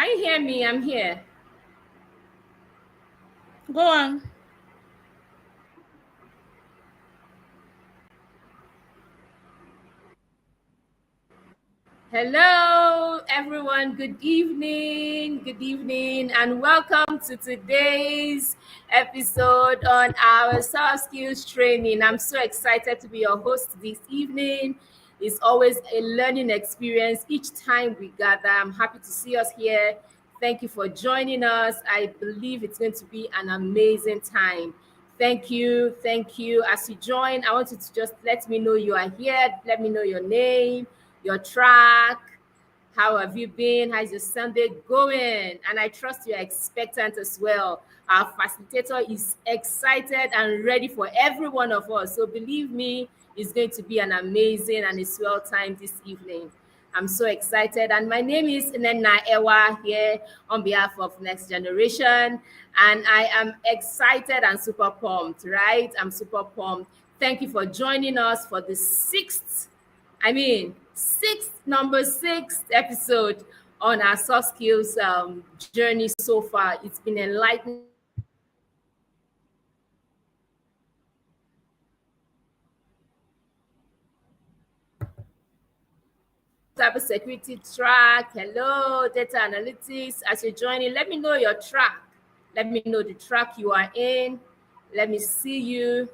Can you hear me? I'm here. Go on. Hello, everyone. Good evening, and welcome to today's episode on our soft skills training. I'm so excited to be your host this evening. It's always a learning experience each time we gather. I'm happy to see us here. Thank you for joining us. I believe it's going to be an amazing time. Thank you. Thank you. As you join, I want you to just let me know you are here. Let me know your name, your track. How have you been? How's your Sunday going? And I trust you're expectant as well. Our facilitator is excited and ready for every one of us. So believe me, it's going to be an amazing and a swell time this evening. I'm so excited. And my name is Nena Ewa here on behalf of Next Generation. And I am excited and super pumped, right? I'm super pumped. Thank you for joining us for the number sixth episode on our soft skills journey so far. It's been enlightening. Cybersecurity track, hello, data analytics. As you're joining, let me know your track. Let me know the track you are in. Let me see you.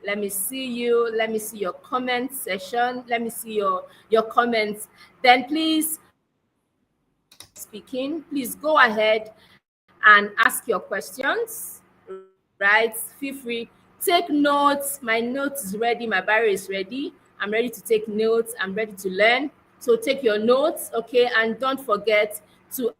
Let me see you. Let me see your comment session. Let me see your comments. Then please speaking, please go ahead and ask your questions, right? Feel free. Take notes. My notes is ready. My barrier is ready. I'm ready to take notes. I'm ready to learn. So take your notes, okay? And don't forget to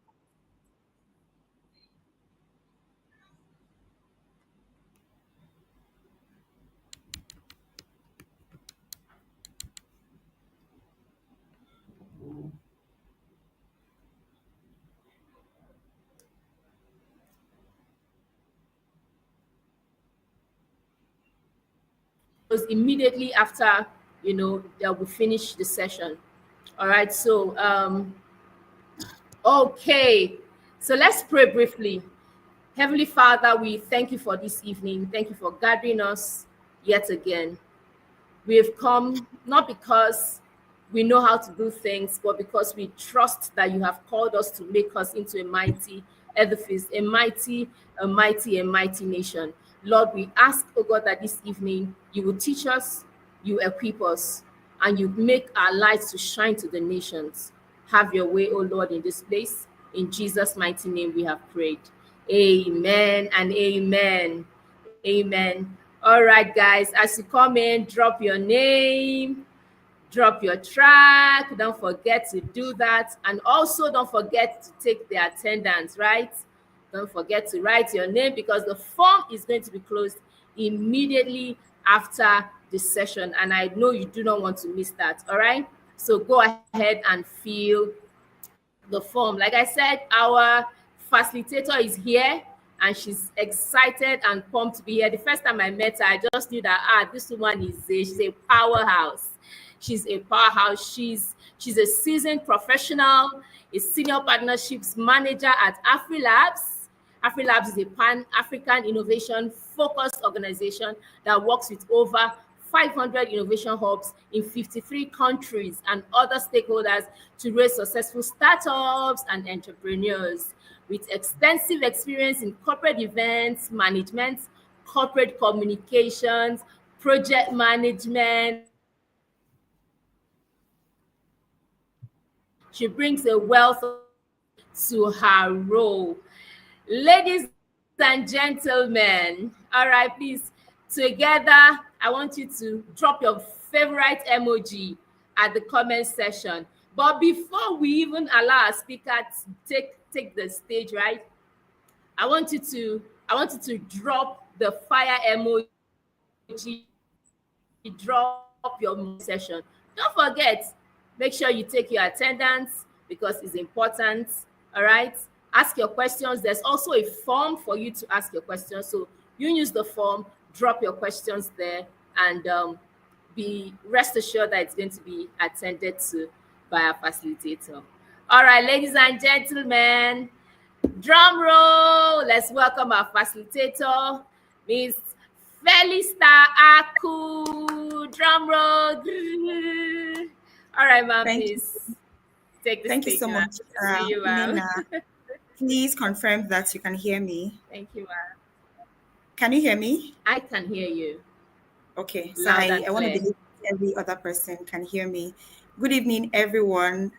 immediately after, that we finish the session. All right. So, okay. So let's pray briefly. Heavenly Father, we thank you for this evening. Thank you for gathering us yet again. We have come not because we know how to do things, but because we trust that you have called us to make us into a mighty edifice, a mighty nation. Lord, we ask, oh God, that this evening you will teach us, you equip us, and you make our lights to shine to the nations. Have your way, oh Lord, in this place. In Jesus' mighty name we have prayed. Amen and amen. Amen. All right, guys, as you come in, drop your name, drop your track. Don't forget to do that. And also don't forget to take the attendance, right? Don't forget to write your name because the form is going to be closed immediately after the session. And I know you do not want to miss that. All right. So go ahead and fill the form. Like I said, our facilitator is here and she's excited and pumped to be here. The first time I met her, I just knew that this woman she's a powerhouse. She's a powerhouse. She's a seasoned professional, a senior partnerships manager at AfriLabs. AfriLabs is a pan-African innovation-focused organization that works with over 500 innovation hubs in 53 countries and other stakeholders to raise successful startups and entrepreneurs. With extensive experience in corporate events management, corporate communications, project management, she brings a wealth to her role. Ladies and gentlemen, all right, please, together, I want you to drop your favorite emoji at the comment section. But before we even allow our speaker to take the stage, right? I want you to drop the fire emoji, drop your session. Don't forget, make sure you take your attendance because it's important. All right. Ask your questions. There's also a form for you to ask your questions. So you use the form, drop your questions there, and be rest assured that it's going to be attended to by our facilitator. All right, ladies and gentlemen, drum roll. Let's welcome our facilitator, Miss Felista Aku. Drum roll. All right, ma'am, Thank you. please take the Thank you stage, so ma'am. much, See you, ma'am. Nina. Please confirm that you can hear me. Thank you, ma'am. Can you hear me? I can hear you Okay, so loud I, and I want to clear. believe every other person can hear me. Good evening, everyone.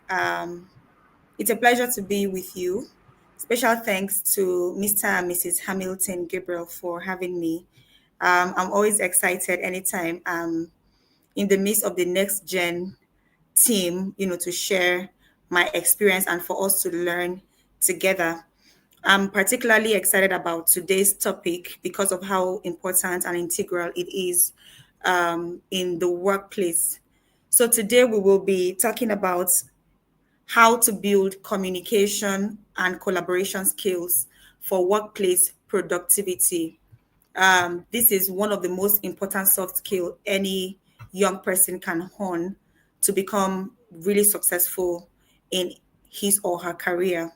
It's a pleasure to be with you. Special thanks to Mr. and Mrs. Hamilton Gabriel for having me. I'm always excited anytime I'm in the midst of the next gen team, to share my experience and for us to learn together. I'm particularly excited about today's topic because of how important and integral it is in the workplace. So, today we will be talking about how to build communication and collaboration skills for workplace productivity. This is one of the most important soft skill any young person can hone to become really successful in his or her career.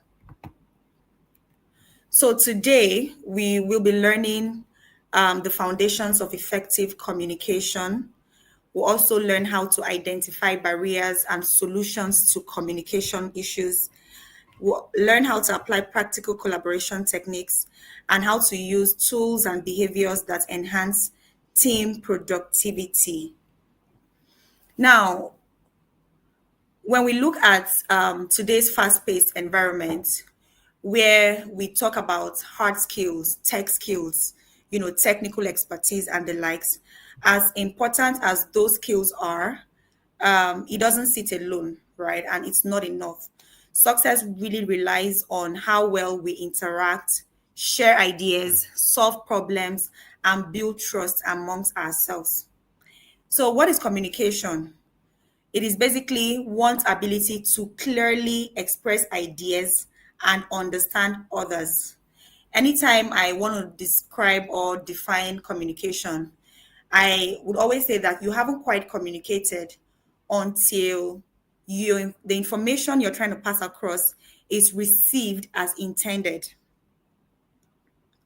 So today we will be learning the foundations of effective communication. We'll also learn how to identify barriers and solutions to communication issues. We'll learn how to apply practical collaboration techniques and how to use tools and behaviors that enhance team productivity. Now, when we look at today's fast paced environment, where we talk about hard skills, tech skills, technical expertise and the likes, as important as those skills are, it doesn't sit alone, right? And it's not enough. Success really relies on how well we interact, share ideas, solve problems, and build trust amongst ourselves. So, what is communication? It is basically one's ability to clearly express ideas and understand others. Anytime I want to describe or define communication, I would always say that you haven't quite communicated until the information you're trying to pass across is received as intended,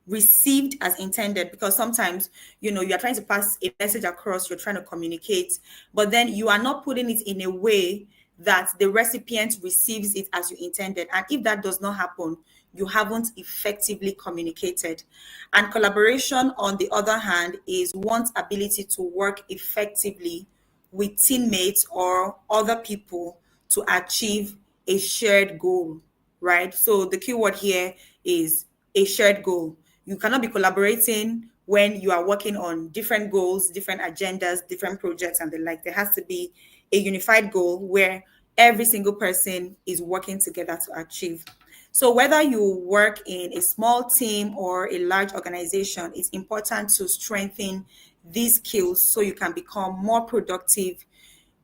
because sometimes you are trying to pass a message across, you're trying to communicate, but then you are not putting it in a way that the recipient receives it as you intended. And if that does not happen, you haven't effectively communicated. And collaboration, on the other hand, is one's ability to work effectively with teammates or other people to achieve a shared goal, right? So the key word here is a shared goal. You cannot be collaborating when you are working on different goals, different agendas, different projects, and the like. There has to be a unified goal where every single person is working together to achieve. So, whether you work in a small team or a large organization, it's important to strengthen these skills so you can become more productive,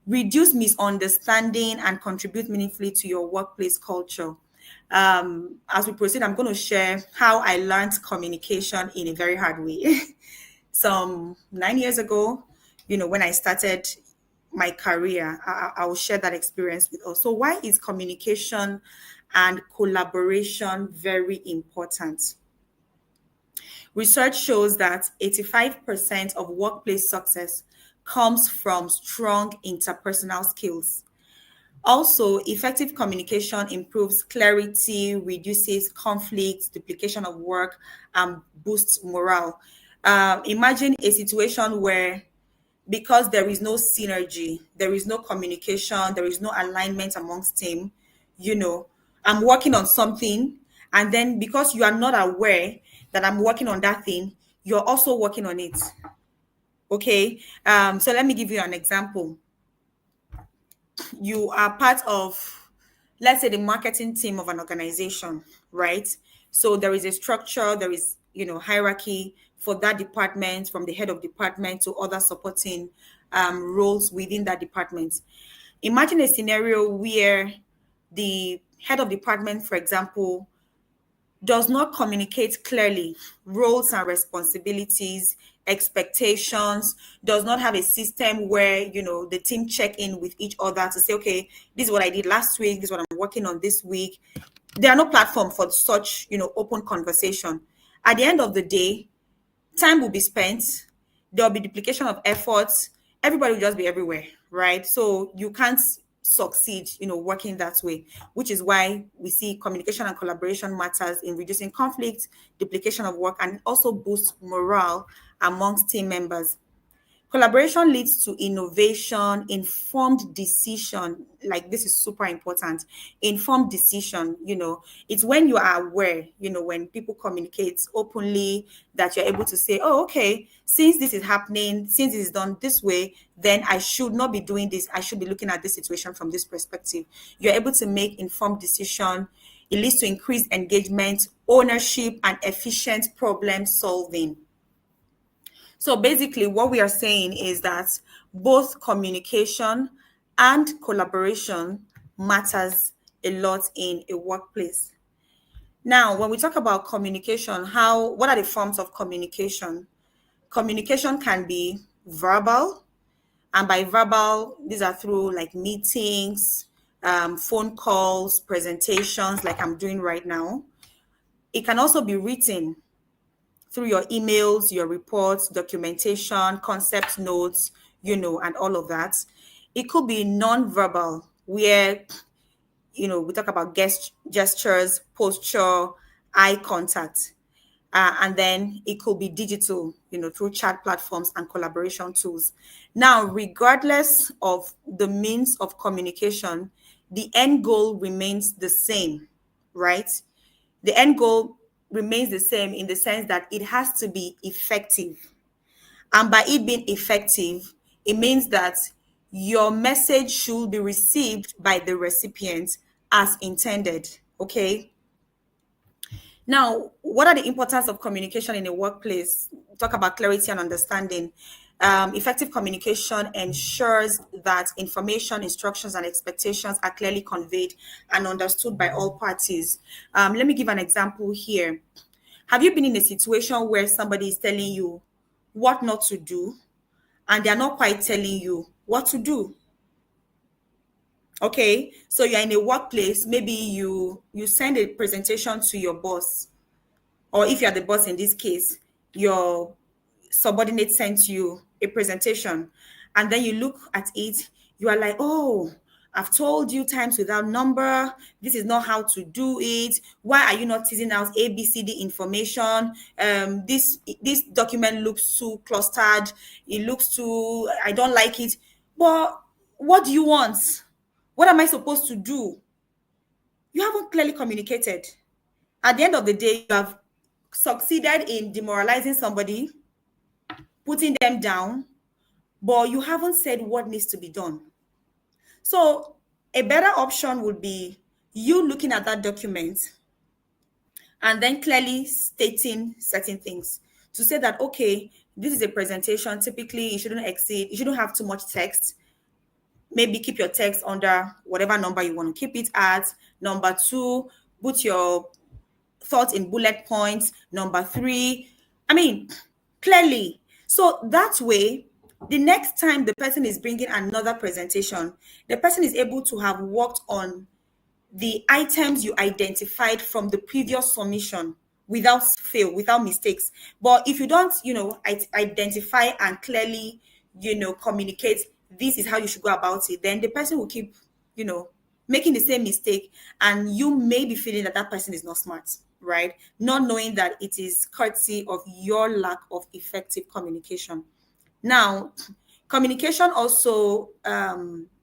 reduce misunderstanding, and contribute meaningfully to your workplace culture. As we proceed, I'm going to share how I learned communication in a very hard way. Some 9 years ago, when I started my career, I will share that experience with us. So, why is communication and collaboration very important? Research shows that 85% of workplace success comes from strong interpersonal skills. Also, effective communication improves clarity, reduces conflict, duplication of work, and boosts morale. Imagine a situation where, because there is no synergy, there is no communication, there is no alignment amongst team, you know, I'm working on something, and then because you are not aware that I'm working on that thing, you're also working on it. Okay. So let me give you an example. You are part of, let's say, the marketing team of an organization, right? So there is a structure, there is, hierarchy for that department, from the head of department to other supporting roles within that department. Imagine a scenario where the head of department, for example, does not communicate clearly roles and responsibilities, expectations, does not have a system where, the team check in with each other to say, okay, this is what I did last week, this is what I'm working on this week. There are no platform for such, open conversation. At the end of the day, time will be spent, there'll be duplication of efforts, everybody will just be everywhere, right? So you can't succeed, working that way, which is why we see communication and collaboration matters in reducing conflict, duplication of work, and also boost morale amongst team members. Collaboration leads to innovation, informed decision. Like, this is super important. Informed decision, it's when you are aware, when people communicate openly, that you're able to say, oh, okay, since this is happening, since it is done this way, then I should not be doing this. I should be looking at this situation from this perspective. You're able to make informed decision. It leads to increased engagement, ownership, and efficient problem solving. So basically, what we are saying is that both communication and collaboration matters a lot in a workplace. Now, when we talk about communication, what are the forms of communication? Communication can be verbal, and by verbal, these are through like meetings, phone calls, presentations, like I'm doing right now. It can also be written through your emails, your reports, documentation, concept notes, and all of that. It could be non-verbal, where, we talk about gestures, posture, eye contact. And then it could be digital, through chat platforms and collaboration tools. Now, regardless of the means of communication, the end goal remains the same, right? The end goal remains the same in the sense that it has to be effective. And by it being effective, it means that your message should be received by the recipient as intended. Okay. Now, what are the importance of communication in a workplace? Talk about clarity and understanding. Effective communication ensures that information, instructions, and expectations are clearly conveyed and understood by all parties. Let me give an example here. Have you been in a situation where somebody is telling you what not to do, and they're not quite telling you what to do? Okay, so you're in a workplace, maybe you send a presentation to your boss, or if you're the boss in this case, your subordinate sends you a presentation, and then you look at it, you are like, oh, I've told you times without number, this is not how to do it. Why are you not teasing out ABCD information? This document looks too clustered. It looks too, I don't like it. But what do you want? What am I supposed to do? You haven't clearly communicated. At the end of the day, you have succeeded in demoralizing somebody, putting them down, but you haven't said what needs to be done. So a better option would be you looking at that document and then clearly stating certain things to say that, okay, this is a presentation. Typically, you shouldn't have too much text. Maybe keep your text under whatever number you want to keep it at. Number two, put your thoughts in bullet points. Number three, clearly. So that way, the next time the person is bringing another presentation, the person is able to have worked on the items you identified from the previous submission without fail, without mistakes. But if you don't, identify and clearly, communicate, this is how you should go about it, then the person will keep, making the same mistake. And you may be feeling that that person is not smart, right? Not knowing that it is courtesy of your lack of effective communication. Now, communication also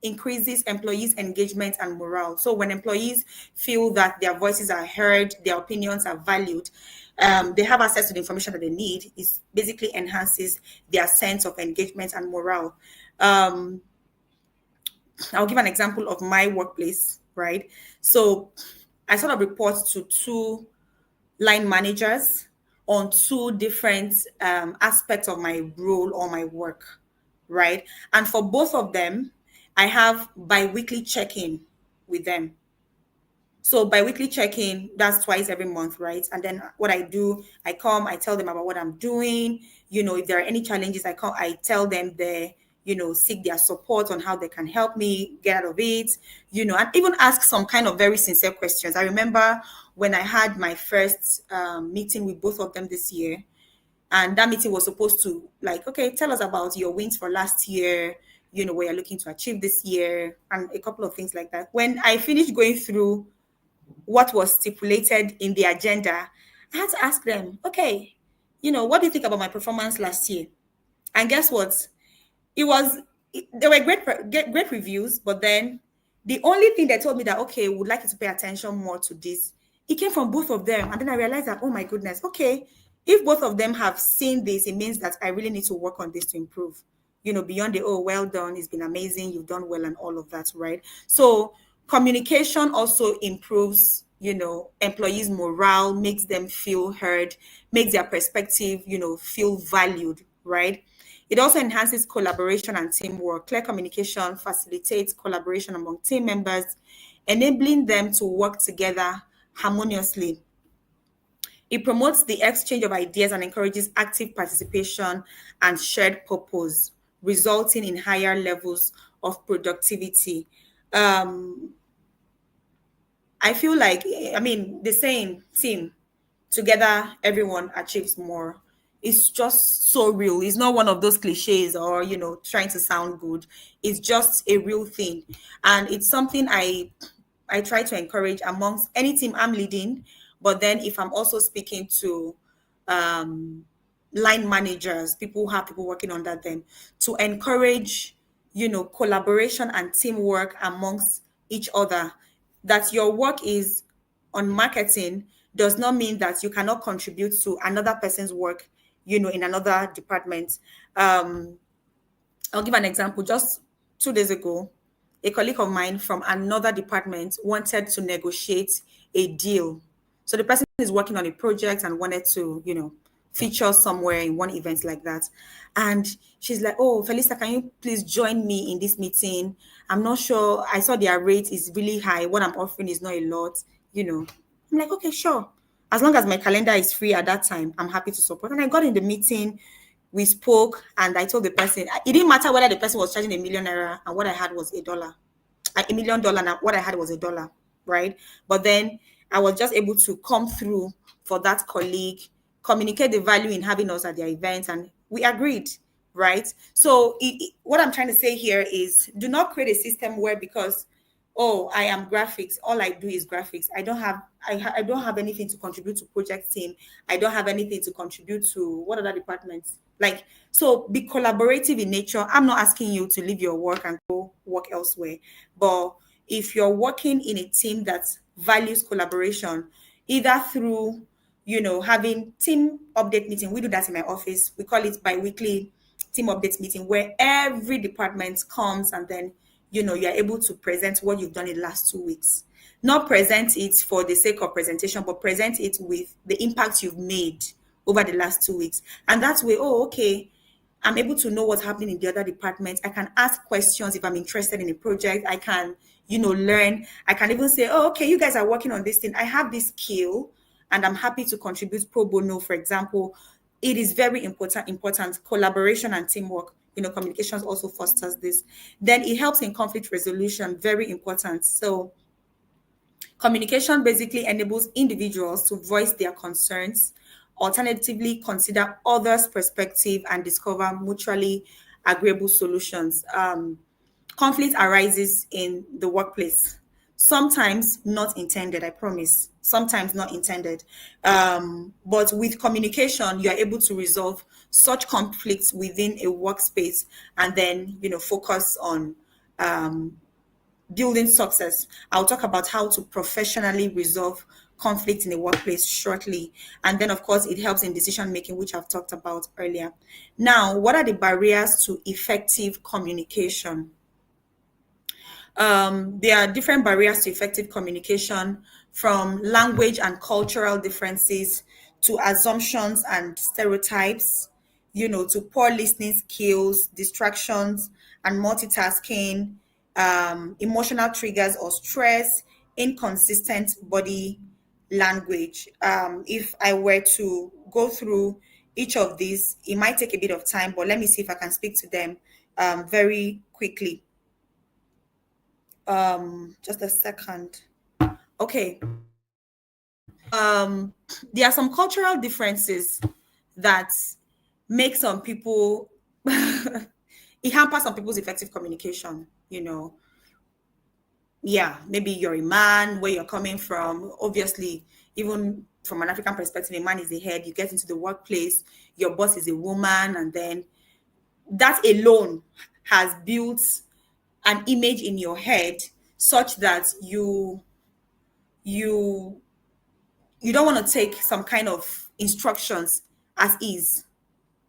increases employees' engagement and morale. So when employees feel that their voices are heard, their opinions are valued, they have access to the information that they need, it basically enhances their sense of engagement and morale. I'll give an example of my workplace, right? So I sort of report to two line managers on two different aspects of my role or my work, right? And for both of them, I have bi-weekly check-in with them. So bi-weekly check-in, that's twice every month, right? And then what I do, I come, I tell them about what I'm doing, if there are any challenges, I tell them they, seek their support on how they can help me get out of it, and even ask some kind of very sincere questions. I remember when I had my first meeting with both of them this year, and that meeting was supposed to, like, okay, tell us about your wins for last year, what you're looking to achieve this year, and a couple of things like that. When I finished going through what was stipulated in the agenda, I had to ask them, okay, what do you think about my performance last year? And guess what? It was there were great reviews, but then the only thing they told me that, okay, would like you to pay attention more to this, it came from both of them. And then I realized that, oh my goodness, okay, if both of them have seen this, it means that I really need to work on this to improve, beyond the, oh, well done, it's been amazing, you've done well, and all of that, right? So communication also improves, employees' morale, makes them feel heard, makes their perspective, feel valued, right? It also enhances collaboration and teamwork. Clear communication facilitates collaboration among team members, enabling them to work together harmoniously. It promotes the exchange of ideas and encourages active participation and shared purpose, resulting in higher levels of productivity. Um, I feel like, I mean, the saying, team, together, everyone achieves more. It's just so real. It's not one of those cliches or, trying to sound good. It's just a real thing. And it's something I try to encourage amongst any team I'm leading. But then if I'm also speaking to um, line managers, people who have people working under them, to encourage, collaboration and teamwork amongst each other. That your work is on marketing does not mean that you cannot contribute to another person's work, in another department. Um, I'll give an example. Just 2 days ago, a colleague of mine from another department wanted to negotiate a deal. So the person is working on a project and wanted to, feature somewhere in one event like that. And she's like, oh, Felisa, can you please join me in this meeting? I'm not sure. I saw their rate is really high. What I'm offering is not a lot. I'm like, okay, sure. As long as my calendar is free at that time, I'm happy to support. And I got in the meeting, we spoke, and I told the person, it didn't matter whether the person was charging $1 million and what I had was $1. $1 million and what I had was $1, right? But then I was just able to come through for that colleague, communicate the value in having us at their event, and we agreed, right? So what I'm trying to say here is, do not create a system where, because, oh, I am graphics, all I do is graphics, I don't have anything to contribute to project team, I don't have anything to contribute to what other departments, like, so be collaborative in nature. I'm not asking you to leave your work and go work elsewhere, but if you're working in a team that values collaboration, either through, having team update meeting. We do that in my office. We call it bi-weekly team update meeting, where every department comes, and then, you're able to present what you've done in the last 2 weeks. Not present it for the sake of presentation, but present it with the impact you've made over the last 2 weeks. And that's way, oh, okay, I'm able to know what's happening in the other departments. I can ask questions if I'm interested in a project. I can, learn. I can even say, oh, okay, you guys are working on this thing. I have this skill and I'm happy to contribute pro bono, for example. It is very important. Collaboration and teamwork, communications also fosters this. Then it helps in conflict resolution, very important. So communication basically enables individuals to voice their concerns, alternatively consider others' perspective, and discover mutually agreeable solutions. Conflict arises in the workplace. Sometimes not intended, I promise. Sometimes not intended. But with communication, you are able to resolve such conflicts within a workspace, and then, focus on building success. I'll talk about how to professionally resolve conflict in the workplace shortly. And then, of course, it helps in decision making, which I've talked about earlier. Now, what are the barriers to effective communication? There are different barriers to effective communication, from language and cultural differences to assumptions and stereotypes, to poor listening skills, distractions and multitasking, emotional triggers or stress, inconsistent body language. If I were to go through each of these. It might take a bit of time, but let me see if I can speak to them very quickly. Just a second. Okay. There are some cultural differences that make some people it hampers some people's effective communication, yeah, maybe you're a man, where you're coming from. Obviously, even from an African perspective, a man is the head. You get into the workplace, your boss is a woman, and then that alone has built an image in your head such that you you don't want to take some kind of instructions as is.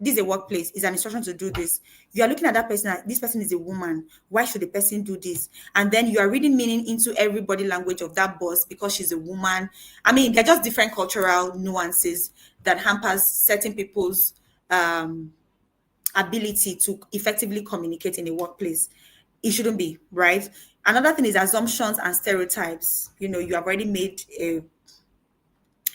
This is a workplace, is an instruction to do this. You are looking at that person, this person is a woman, why should the person do this? And then you are reading meaning into every body language of that boss because she's a woman. I mean, they're just different cultural nuances that hampers certain people's ability to effectively communicate in a workplace. It shouldn't be, right? Another thing is assumptions and stereotypes. You have already made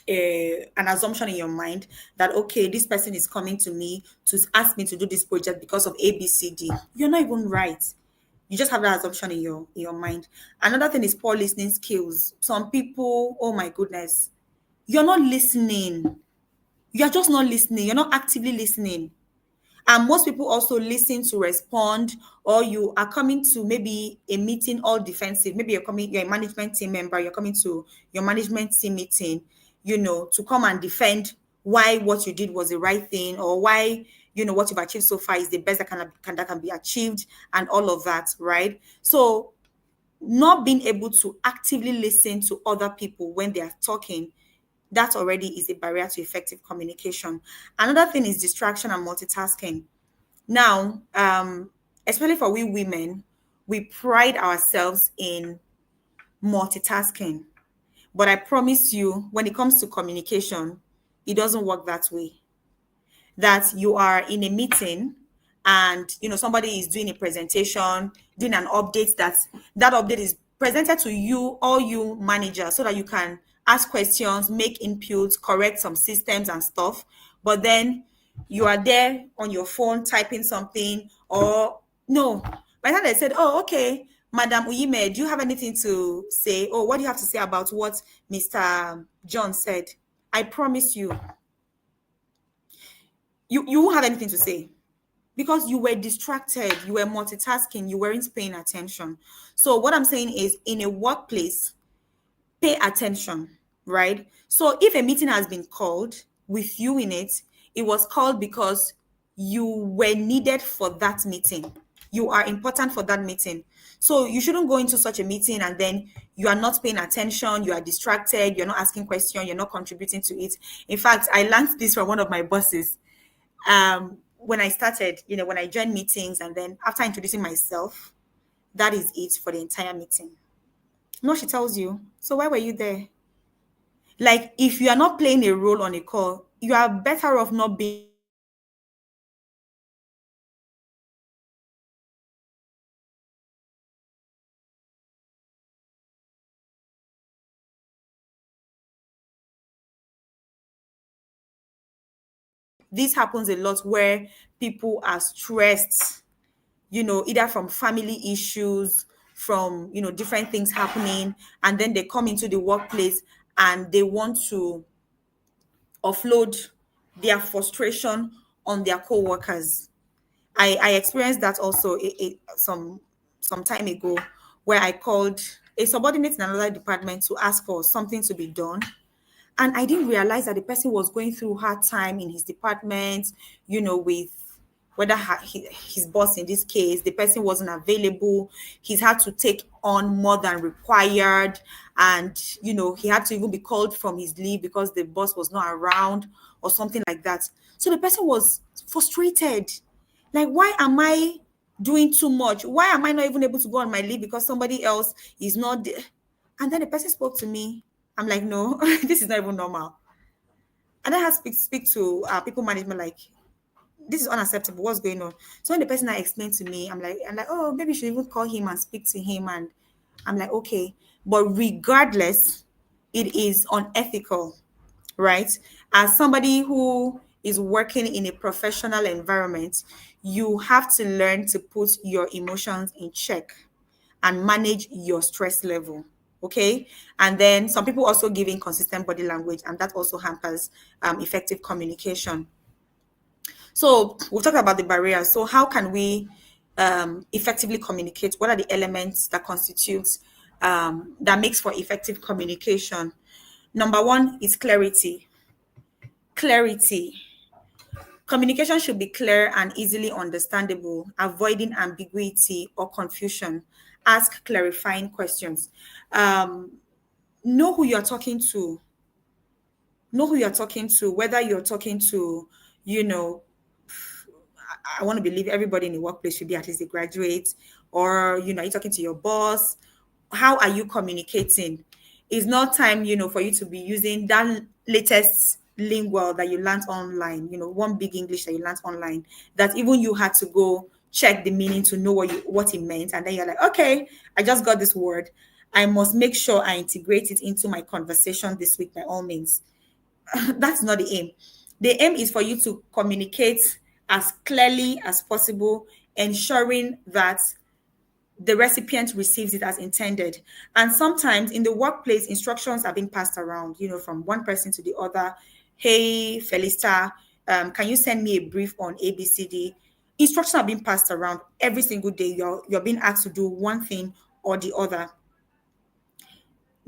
an assumption in your mind that, okay, this person is coming to me to ask me to do this project because of ABCD. You're not even right. You just have that assumption in your mind. Another thing is poor listening skills. Some people, oh my goodness, you're not listening. You're just not listening. You're not actively listening. And most people also listen to respond, or you are coming to maybe a meeting all defensive. Maybe you're a management team member, you're coming to your management team meeting, to come and defend why what you did was the right thing, or why, what you've achieved so far is the best that can be achieved, and all of that, right? So not being able to actively listen to other people when they are talking, that already is a barrier to effective communication. Another thing is distraction and multitasking. Now, especially for we women, we pride ourselves in multitasking. But I promise you, when it comes to communication, it doesn't work that way. That you are in a meeting and somebody is doing a presentation, doing an update, that update is presented to you, all you managers, so that you can ask questions, make inputs, correct some systems and stuff. But then you are there on your phone typing something, or no. By the time they said, oh, okay, Madam Uyime, do you have anything to say? Oh, what do you have to say about what Mr. John said? I promise you won't have anything to say, because you were distracted, you were multitasking, you weren't paying attention. So what I'm saying is, in a workplace, pay attention, right? So if a meeting has been called with you in it, it was called because you were needed for that meeting. You are important for that meeting. So you shouldn't go into such a meeting and then you are not paying attention, you are distracted, you're not asking questions, you're not contributing to it. In fact, I learned this from one of my bosses. When I started, when I joined meetings, and then after introducing myself, that is it for the entire meeting. No, she tells you, so why were you there? Like, if you are not playing a role on a call, you are better off not being there. Because if you are there and you are not actively this happens a lot, where people are stressed, either from family issues, from, different things happening, and then they come into the workplace and they want to offload their frustration on their co-workers. I experienced that also some time ago, where I called a subordinate in another department to ask for something to be done. And I didn't realize that the person was going through hard time in his department, with whether his boss, in this case, the person wasn't available. He's had to take on more than required. And, he had to even be called from his leave because the boss was not around, or something like that. So the person was frustrated. Like, why am I doing too much? Why am I not even able to go on my leave because somebody else is not there? And then the person spoke to me. I'm like, no, this is not even normal. And I had to speak to people management, like, this is unacceptable. What's going on? So when the person I explained to me, I'm like, oh, maybe you should even call him and speak to him. And I'm like, okay. But regardless, it is unethical, right? As somebody who is working in a professional environment, you have to learn to put your emotions in check and manage your stress level. Okay. And then some people also give inconsistent body language, and that also hampers effective communication. So we'll talk about the barriers. So how can we effectively communicate? What are the elements that constitutes that makes for effective communication? Number one is clarity. Clarity. Communication should be clear and easily understandable, avoiding ambiguity or confusion. Ask clarifying questions. Um, know who you're talking to. Know who you're talking to, whether you're talking to, you know, I want to believe everybody in the workplace should be at least a graduate, or are you talking to your boss? How are you communicating? It's not time, for you to be using that latest lingual that you learned online, one big English that you learned online, that even you had to go check the meaning to know what it meant. And then you're like, okay, I just got this word. I must make sure I integrate it into my conversation this week by all means. That's not the aim. The aim is for you to communicate as clearly as possible, ensuring that the recipient receives it as intended. And sometimes in the workplace, instructions are being passed around, from one person to the other. Hey, Felista, can you send me a brief on ABCD? Instructions are being passed around every single day. You're being asked to do one thing or the other.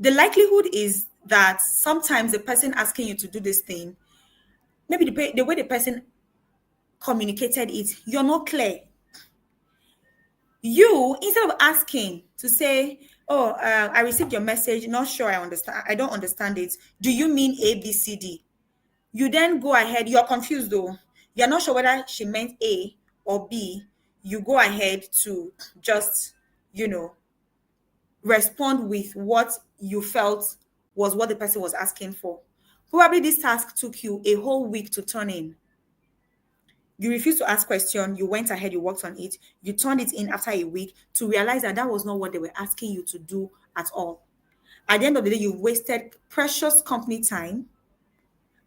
The likelihood is that sometimes the person asking you to do this thing, maybe the way the person communicated it, you're not clear. You, instead of asking to say, oh, I received your message, not sure I don't understand it. Do you mean A, B, C, D? You then go ahead, you're confused though. You're not sure whether she meant A or B. You go ahead to just, respond with what you felt was what the person was asking for. Probably this task took you a whole week to turn in. You refused to ask question, you went ahead, you worked on it, you turned it in after a week to realize that that was not what they were asking you to do at all. At the end of the day, you wasted precious company time,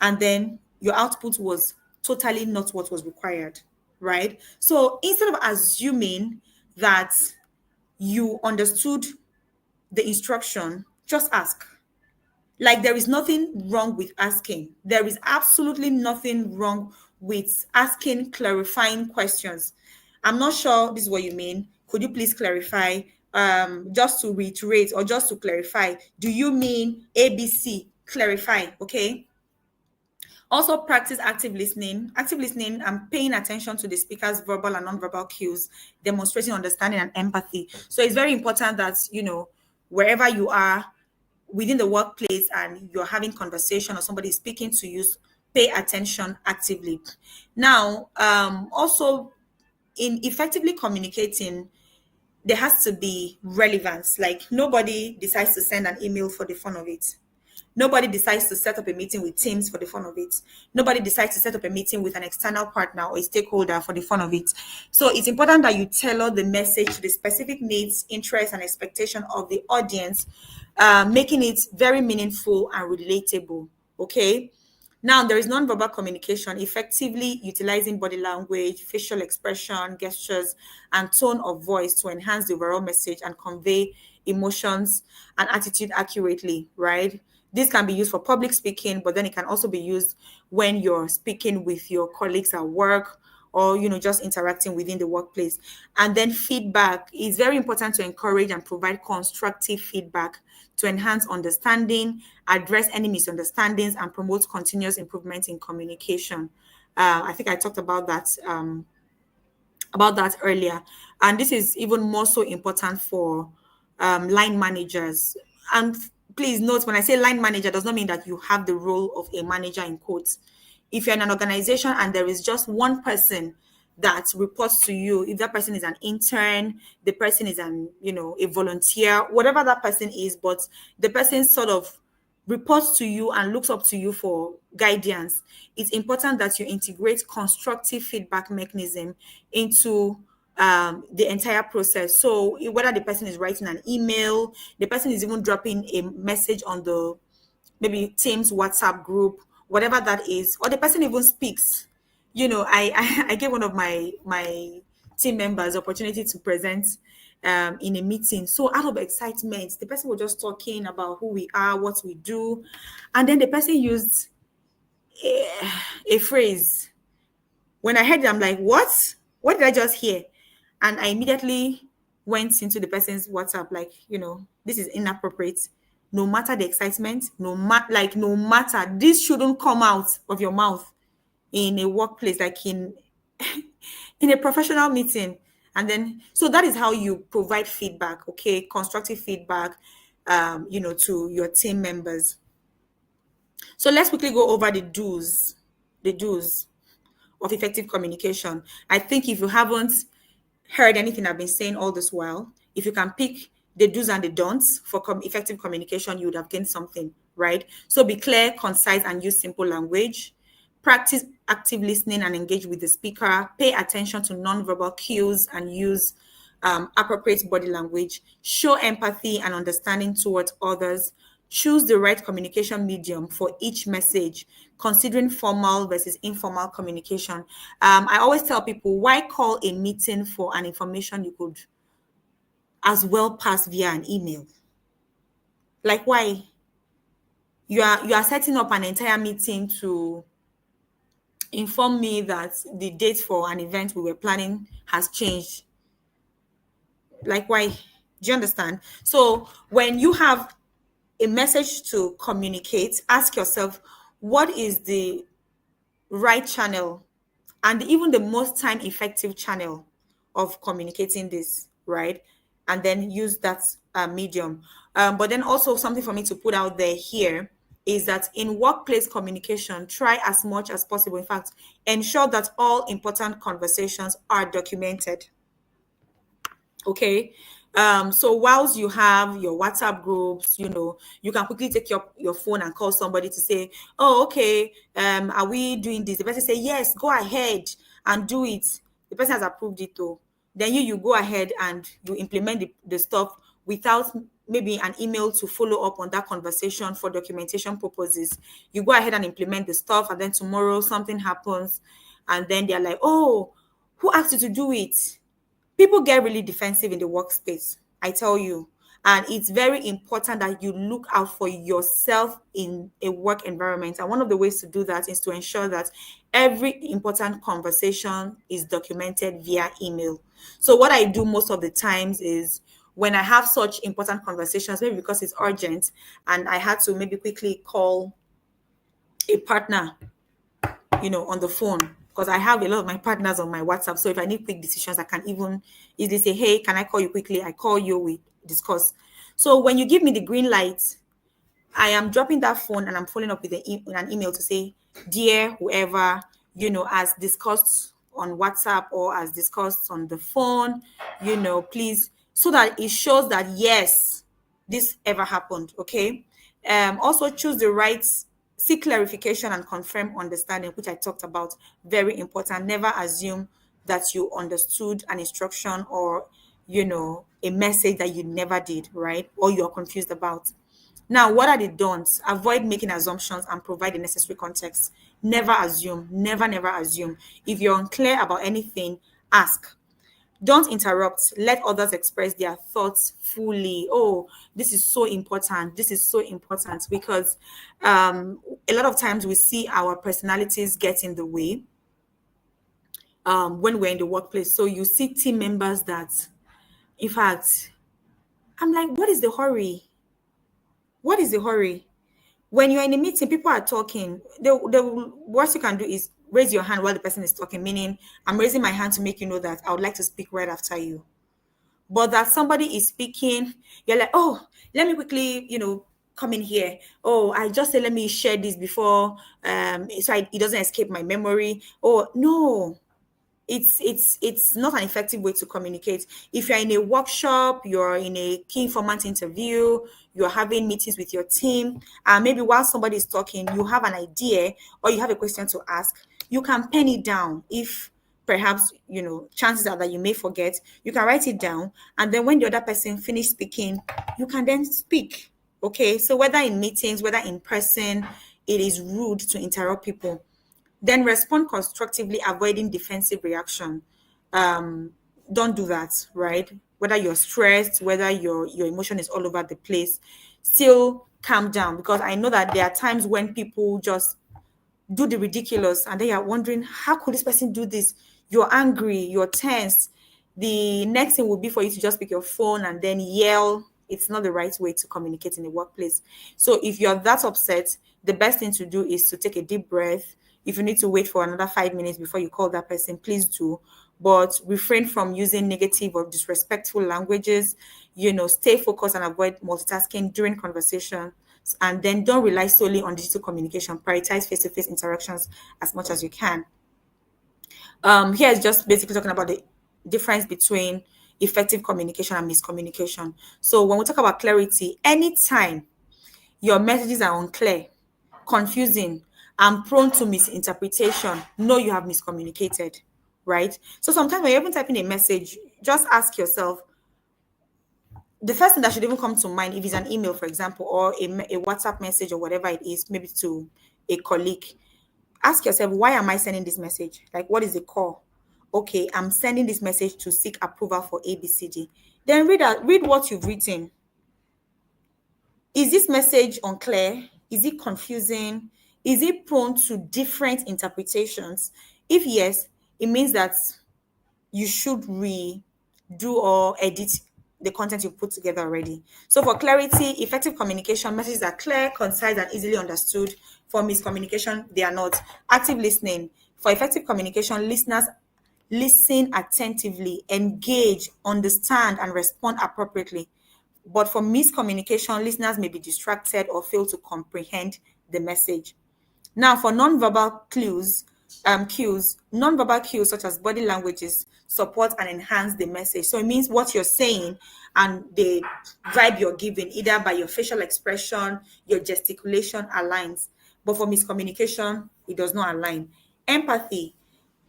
and then your output was totally not what was required, right? So instead of assuming that you understood the instruction, just ask. Like, there is nothing wrong with asking. There is absolutely nothing wrong with asking clarifying questions. I'm not sure this is what you mean. Could you please clarify? Just to reiterate or just to clarify, do you mean ABC? Clarify, okay? Also, practice active listening. Active listening and paying attention to the speaker's verbal and nonverbal cues, demonstrating understanding and empathy. So it's very important that, wherever you are within the workplace and you're having conversation or somebody is speaking to you, pay attention actively. Now, also in effectively communicating, there has to be relevance. Like, nobody decides to send an email for the fun of it. Nobody decides to set up a meeting with Teams for the fun of it. Nobody decides to set up a meeting with an external partner or a stakeholder for the fun of it. So it's important that you tailor the message to the specific needs, interests, and expectation of the audience, making it very meaningful and relatable. Okay. Now, there is nonverbal communication, effectively utilizing body language, facial expression, gestures, and tone of voice to enhance the overall message and convey emotions and attitude accurately, right? This can be used for public speaking, but then it can also be used when you're speaking with your colleagues at work, or just interacting within the workplace. And then feedback is very important to encourage and provide constructive feedback to enhance understanding, address any misunderstandings, and promote continuous improvement in communication. I think I talked about that earlier. And this is even more so important for line managers. And please note, when I say line manager, does not mean that you have the role of a manager in quotes. If you're in an organization and there is just one person that reports to you, if that person is an intern, the person is a volunteer, whatever that person is, but the person sort of reports to you and looks up to you for guidance, it's important that you integrate constructive feedback mechanism into the entire process. So whether the person is writing an email, the person is even dropping a message on the maybe Teams WhatsApp group, whatever that is, or the person even speaks. I gave one of my team members the opportunity to present in a meeting. So out of excitement, the person was just talking about who we are, what we do, and then the person used a, a phrase. When I heard it, I'm like, what? What did I just hear? And I immediately went into the person's WhatsApp, like, this is inappropriate. No matter the excitement, no matter, this shouldn't come out of your mouth in a workplace, like in a professional meeting. And then, so that is how you provide feedback, okay, constructive feedback, to your team members. So let's quickly go over the do's of effective communication. I think if you haven't heard anything I've been saying all this while, if you can pick the do's and the don'ts for effective communication, you would have gained something, right? So be clear, concise, and use simple language. Practice active listening and engage with the speaker. Pay attention to nonverbal cues and use appropriate body language. Show empathy and understanding towards others. Choose the right communication medium for each message, considering formal versus informal communication. I always tell people, why call a meeting for an information you could as well pass via an email? Like, why? You are setting up an entire meeting to inform me that the date for an event we were planning has changed. Like, why? Do you understand? So when you have a message to communicate, ask yourself, what is the right channel and even the most time effective channel of communicating this, right? And then use that medium. But then also something for me to put out there here is that in workplace communication, try as much as possible. In fact, ensure that all important conversations are documented. Okay. So whilst you have your WhatsApp groups, you can quickly take your phone and call somebody to say, oh, okay, are we doing this? The person say, yes, go ahead and do it. The person has approved it though. Then you go ahead and you implement the stuff without maybe an email to follow up on that conversation for documentation purposes. You go ahead and implement the stuff, and then tomorrow something happens, and then they're like, oh, who asked you to do it? People get really defensive in the workspace, I tell you. And it's very important that you look out for yourself in a work environment. And one of the ways to do that is to ensure that every important conversation is documented via email. So what I do most of the times is, when I have such important conversations, maybe because it's urgent and I had to maybe quickly call a partner, on the phone, because I have a lot of my partners on my WhatsApp. So if I need quick decisions, I can even easily say, hey, can I call you quickly? I call you, we discuss. So when you give me the green light, I am dropping that phone and I'm following up with an email to say, dear whoever, as discussed on WhatsApp or as discussed on the phone, please, so that it shows that yes, this ever happened. Okay. Also choose the right, seek clarification and confirm understanding, which I talked about. Very important. Never assume that you understood an instruction or a message that you never did, right? Or you're confused about. Now, what are the don'ts? Avoid making assumptions and provide the necessary context. Never assume. Never, never assume. If you're unclear about anything, ask. Don't interrupt. Let others express their thoughts fully. Oh, this is so important. This is so important because a lot of times we see our personalities get in the way when we're in the workplace. So you see team members that, in fact, I'm like, what is the hurry? What is the hurry? When you're in a meeting, people are talking. The worst you can do is raise your hand while the person is talking, meaning I'm raising my hand to make you know that I would like to speak right after you. But that somebody is speaking, you're like, oh, let me quickly, come in here. Oh, I just say, let me share this before, it doesn't escape my memory. Oh, no, it's not an effective way to communicate. If you're in a workshop, you're in a key informant interview, you're having meetings with your team, and maybe while somebody is talking, you have an idea or you have a question to ask, you can pen it down. If perhaps chances are that you may forget, you can write it down, and then when the other person finish speaking, you can then speak. Okay, so whether in meetings, whether in person, it is rude to interrupt people. Then respond constructively, avoiding defensive reaction. um don't do that, right? Whether you're stressed, whether your emotion is all over the place, still calm down, because I know that there are times when people just do the ridiculous, and then you're wondering, how could this person do this? You're angry, you're tense. The next thing would be for you to just pick your phone and then yell. It's not the right way to communicate in the workplace. So if you're that upset, the best thing to do is to take a deep breath. If you need to wait for another 5 minutes before you call that person, please do. But refrain from using negative or disrespectful languages. Stay focused and avoid multitasking during conversation. And then don't rely solely on digital communication. Prioritize face-to-face interactions as much as you can. Here is just basically talking about the difference between effective communication and miscommunication. So when we talk about clarity, anytime your messages are unclear, confusing, and prone to misinterpretation, know you have miscommunicated, right? So sometimes when you're even typing a message, just ask yourself, the first thing that should even come to mind, if it's an email, for example, or a WhatsApp message or whatever it is, maybe to a colleague, ask yourself, why am I sending this message? Like, what is the call? Okay, I'm sending this message to seek approval for ABCD. Then read what you've written. Is this message unclear? Is it confusing? Is it prone to different interpretations? If yes, it means that you should redo or edit the content you put together already. So for clarity, effective communication, messages are clear, concise, and easily understood. For miscommunication, they are not. Active listening. For effective communication, listeners listen attentively, engage, understand, and respond appropriately. But for miscommunication, listeners may be distracted or fail to comprehend the message. Now, for nonverbal cues such as body languages support and enhance the message. So it means what you're saying and the vibe you're giving, either by your facial expression, your gesticulation aligns. But for miscommunication, it does not align. Empathy.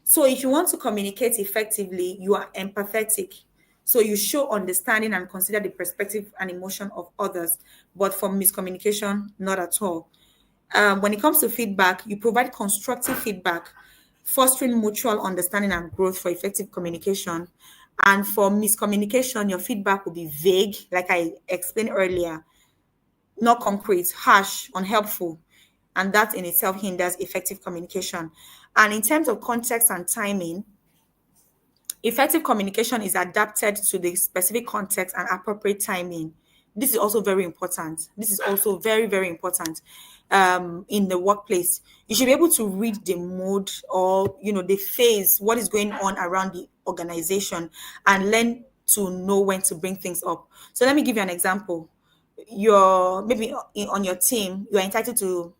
So if you want to communicate effectively, you are empathetic. So you show understanding and consider the perspective and emotion of others. But for miscommunication, not at all. When it comes to feedback, you provide constructive feedback, fostering mutual understanding and growth for effective communication. And for miscommunication, your feedback will be vague, like I explained earlier, not concrete, harsh, unhelpful. And that in itself hinders effective communication. And in terms of context and timing, effective communication is adapted to the specific context and appropriate timing. This is also very important. This is also very, very important in the workplace. You should be able to read the mood or, the phase, what is going on around the organization, and learn to know when to bring things up. So let me give you an example. You're maybe on your team, you're entitled to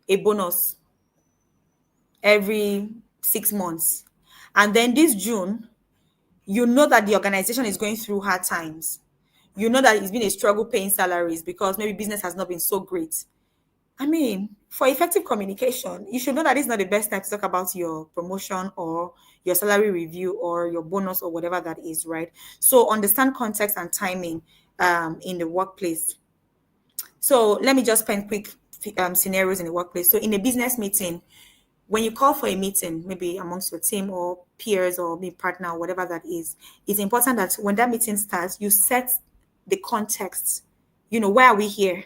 a bonus every 6 months. And then this June, you know that the organization is going through hard times. You know that it's been a struggle paying salaries because maybe business has not been so great. I mean, for effective communication, you should know that it's not the best time to talk about your promotion or your salary review or your bonus or whatever that is, right? So understand context and timing in the workplace. So let me just paint quick scenarios in the workplace. So in a business meeting, when you call for a meeting, maybe amongst your team or peers or maybe partner or whatever that is, it's important that when that meeting starts, you set the context. Why are we here?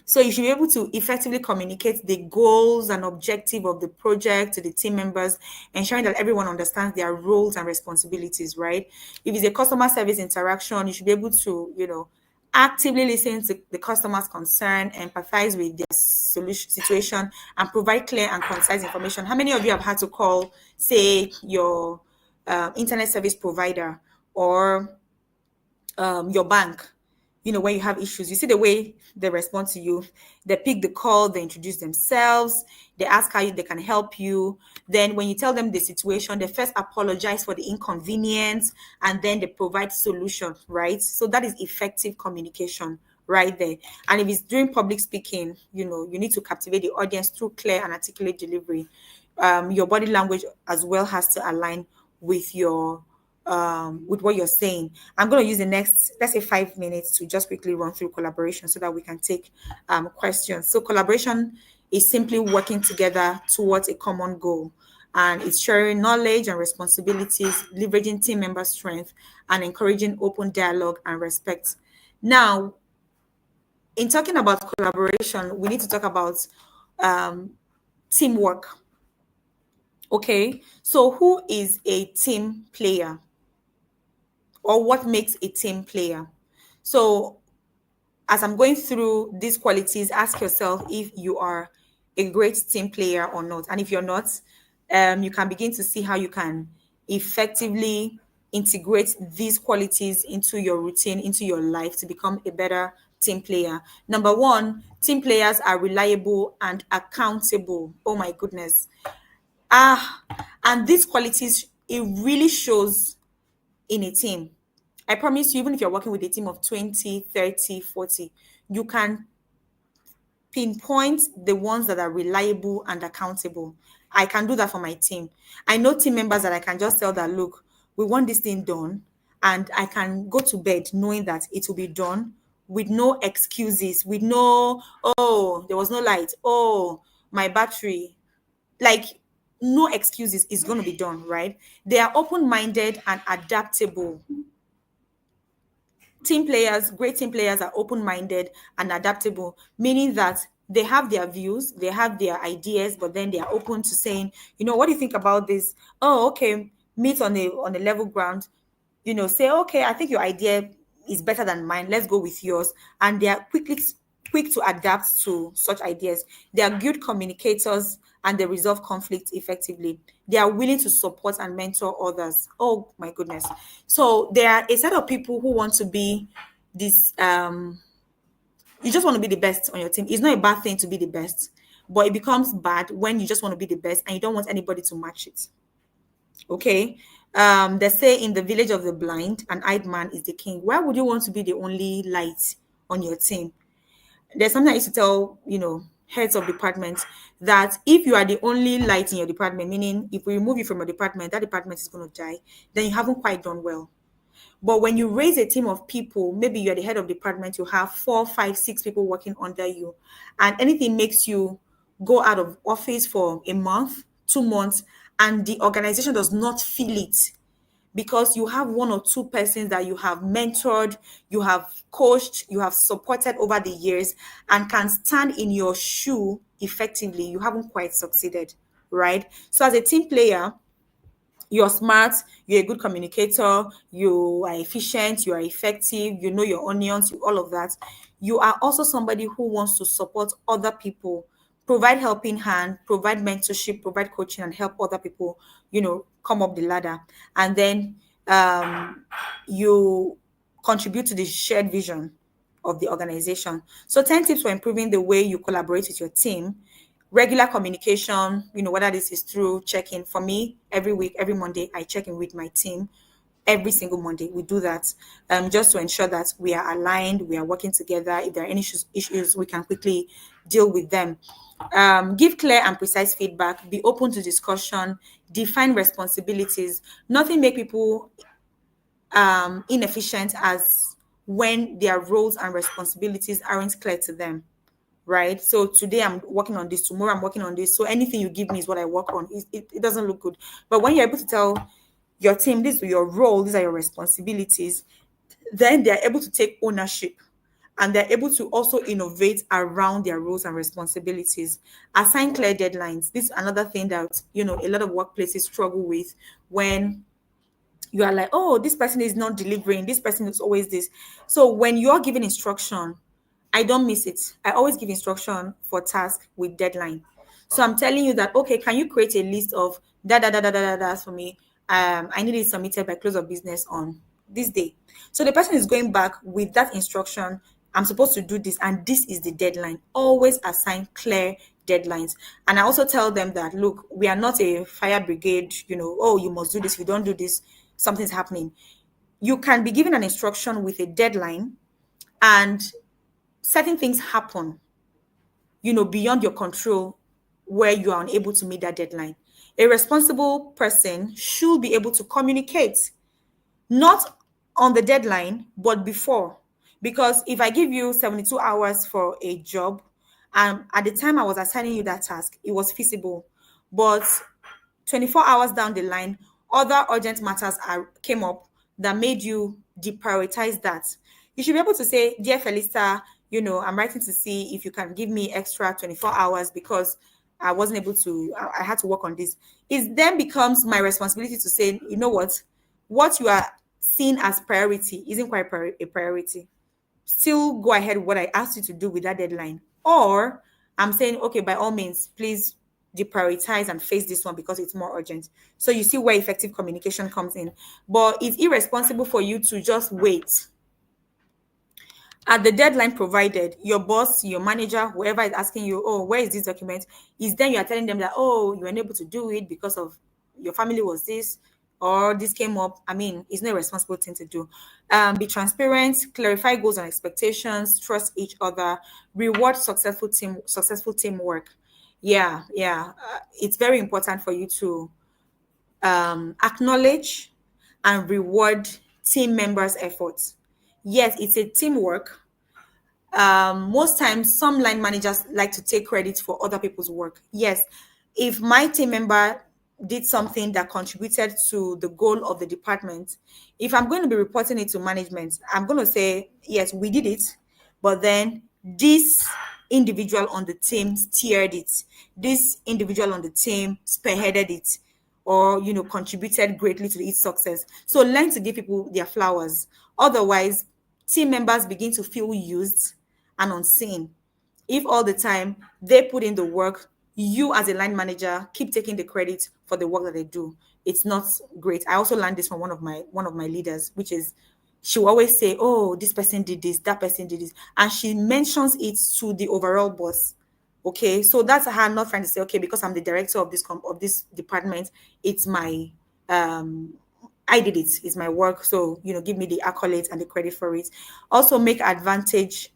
So you should be able to effectively communicate the goals and objective of the project to the team members, ensuring that everyone understands their roles and responsibilities, right? If it's a customer service interaction, you should be able to, actively listen to the customer's concern, empathize with their solution situation, and provide clear and concise information. How many of you have had to call, say, your internet service provider or your bank, when you have issues? You see the way they respond to you. They pick the call, they introduce themselves, they ask how they can help you. Then when you tell them the situation, they first apologize for the inconvenience and then they provide solution, right? So that is effective communication right there. And if it's during public speaking, you need to captivate the audience through clear and articulate delivery. Your body language as well has to align with your with what you're saying. I'm going to use the next, let's say, 5 minutes to just quickly run through collaboration so that we can take questions. So, collaboration is simply working together towards a common goal, and it's sharing knowledge and responsibilities, leveraging team member strength, and encouraging open dialogue and respect. Now, in talking about collaboration, we need to talk about um, teamwork. Okay, so who is a team player, or what makes a team player? So, as I'm going through these qualities, ask yourself if you are a great team player or not. And if you're not, you can begin to see how you can effectively integrate these qualities into your routine, into your life to become a better team player. Number one, team players are reliable and accountable. Oh my goodness. Ah, and these qualities, it really shows in a team. I promise you, even if you're working with a team of 20, 30, 40, you can pinpoint the ones that are reliable and accountable. I can do that for my team. I know team members that I can just tell that, look, we want this thing done, and I can go to bed knowing that it will be done with no excuses, with no, oh, there was no light, oh, my battery, like no excuses, is going to be done, right? They are open-minded and adaptable. Great team players are open-minded and adaptable, meaning that they have their views, they have their ideas, but then they are open to saying, what do you think about this? Oh, okay, meet on a level ground, say, okay, I think your idea is better than mine. Let's go with yours. And they are quick to adapt to such ideas. They are good communicators and they resolve conflict effectively. They are willing to support and mentor others. Oh my goodness. So there are a set of people who want to be this you just want to be the best on your team. It's not a bad thing to be the best, but it becomes bad when you just want to be the best and you don't want anybody to match it. Okay. They say in the village of the blind, an eyed man is the king. Why would you want to be the only light on your team? There's something I used to tell, heads of departments, that if you are the only light in your department, meaning if we remove you from your department, that department is going to die, then you haven't quite done well. But when you raise a team of people, maybe you're the head of department, you have 4, 5, 6 people working under you, and anything makes you go out of office for a month, 2 months, and the organization does not feel it because you have one or two persons that you have mentored, you have coached, you have supported over the years, and can stand in your shoe effectively, you haven't quite succeeded, right? So, as a team player, you're smart, you're a good communicator, you are efficient, you are effective, you know your onions, all of that. You are also somebody who wants to support other people, provide helping hand, provide mentorship, provide coaching, and help other people, come up the ladder. And then you contribute to the shared vision of the organization. So 10 tips for improving the way you collaborate with your team. Regular communication, whether this is through check-in. For me, every week, every Monday, I check in with my team. Every single Monday, we do that, just to ensure that we are aligned, we are working together. If there are any issues, we can quickly deal with them. Give clear and precise feedback. Be open to discussion. Define responsibilities. Nothing make people inefficient as when their roles and responsibilities aren't clear to them, right? So today I'm working on this, tomorrow I'm working on this. So anything you give me is what I work on. It doesn't look good. But when you're able to tell your team, this is your role, these are your responsibilities, then they're able to take ownership and they're able to also innovate around their roles and responsibilities. Assign clear deadlines. This is another thing that, a lot of workplaces struggle with when you are like, oh, this person is not delivering, this person is always this. So when you're giving instruction, I don't miss it. I always give instruction for task with deadline. So I'm telling you that, okay, can you create a list of da for me? I need it submitted by close of business on this day. So the person is going back with that instruction. I'm supposed to do this, and this is the deadline. Always assign clear deadlines. And I also tell them that, look, we are not a fire brigade, oh, you must do this. If you don't do this, something's happening. You can be given an instruction with a deadline, and certain things happen, beyond your control, where you are unable to meet that deadline. A responsible person should be able to communicate. not on the deadline, but before. Because if I give you 72 hours for a job, at the time I was assigning you that task, it was feasible. But 24 hours down the line, other urgent matters came up that made you deprioritize that. You should be able to say, Dear Felista, I'm writing to see if you can give me extra 24 hours because I wasn't able to, I had to work on this. It then becomes my responsibility to say, you know what you are seeing as priority isn't quite a priority. Still go ahead with what I asked you to do with that deadline. Or I'm saying, okay, by all means, please deprioritize and face this one because it's more urgent. So you see where effective communication comes in. But it's irresponsible for you to just wait at the deadline provided. Your boss, your manager, whoever is asking you, oh, where is this document? Is then you are telling them that, oh, you were unable to do it because of your family was this or this came up. I mean, it's not a responsible thing to do. Be transparent, clarify goals and expectations, trust each other, reward successful teamwork. Yeah. It's very important for you to acknowledge and reward team members' efforts. Yes, it's a teamwork. Most times some line managers like to take credit for other people's work. Yes, if my team member did something that contributed to the goal of the department, if I'm going to be reporting it to management, I'm going to say, yes, we did it, but then this individual on the team steered it, this individual on the team spearheaded it, or contributed greatly to its success. So learn to give people their flowers. Otherwise, team members begin to feel used and unseen. If all the time they put in the work, you as a line manager keep taking the credit for the work that they do, it's not great. I also learned this from one of my leaders, which is she will always say, oh, this person did this, that person did this, and she mentions it to the overall boss. Okay, so that's her not trying to say, okay, because I'm the director of this department, it's my I did it, it's my work, so give me the accolades and the credit for it. Also make advantage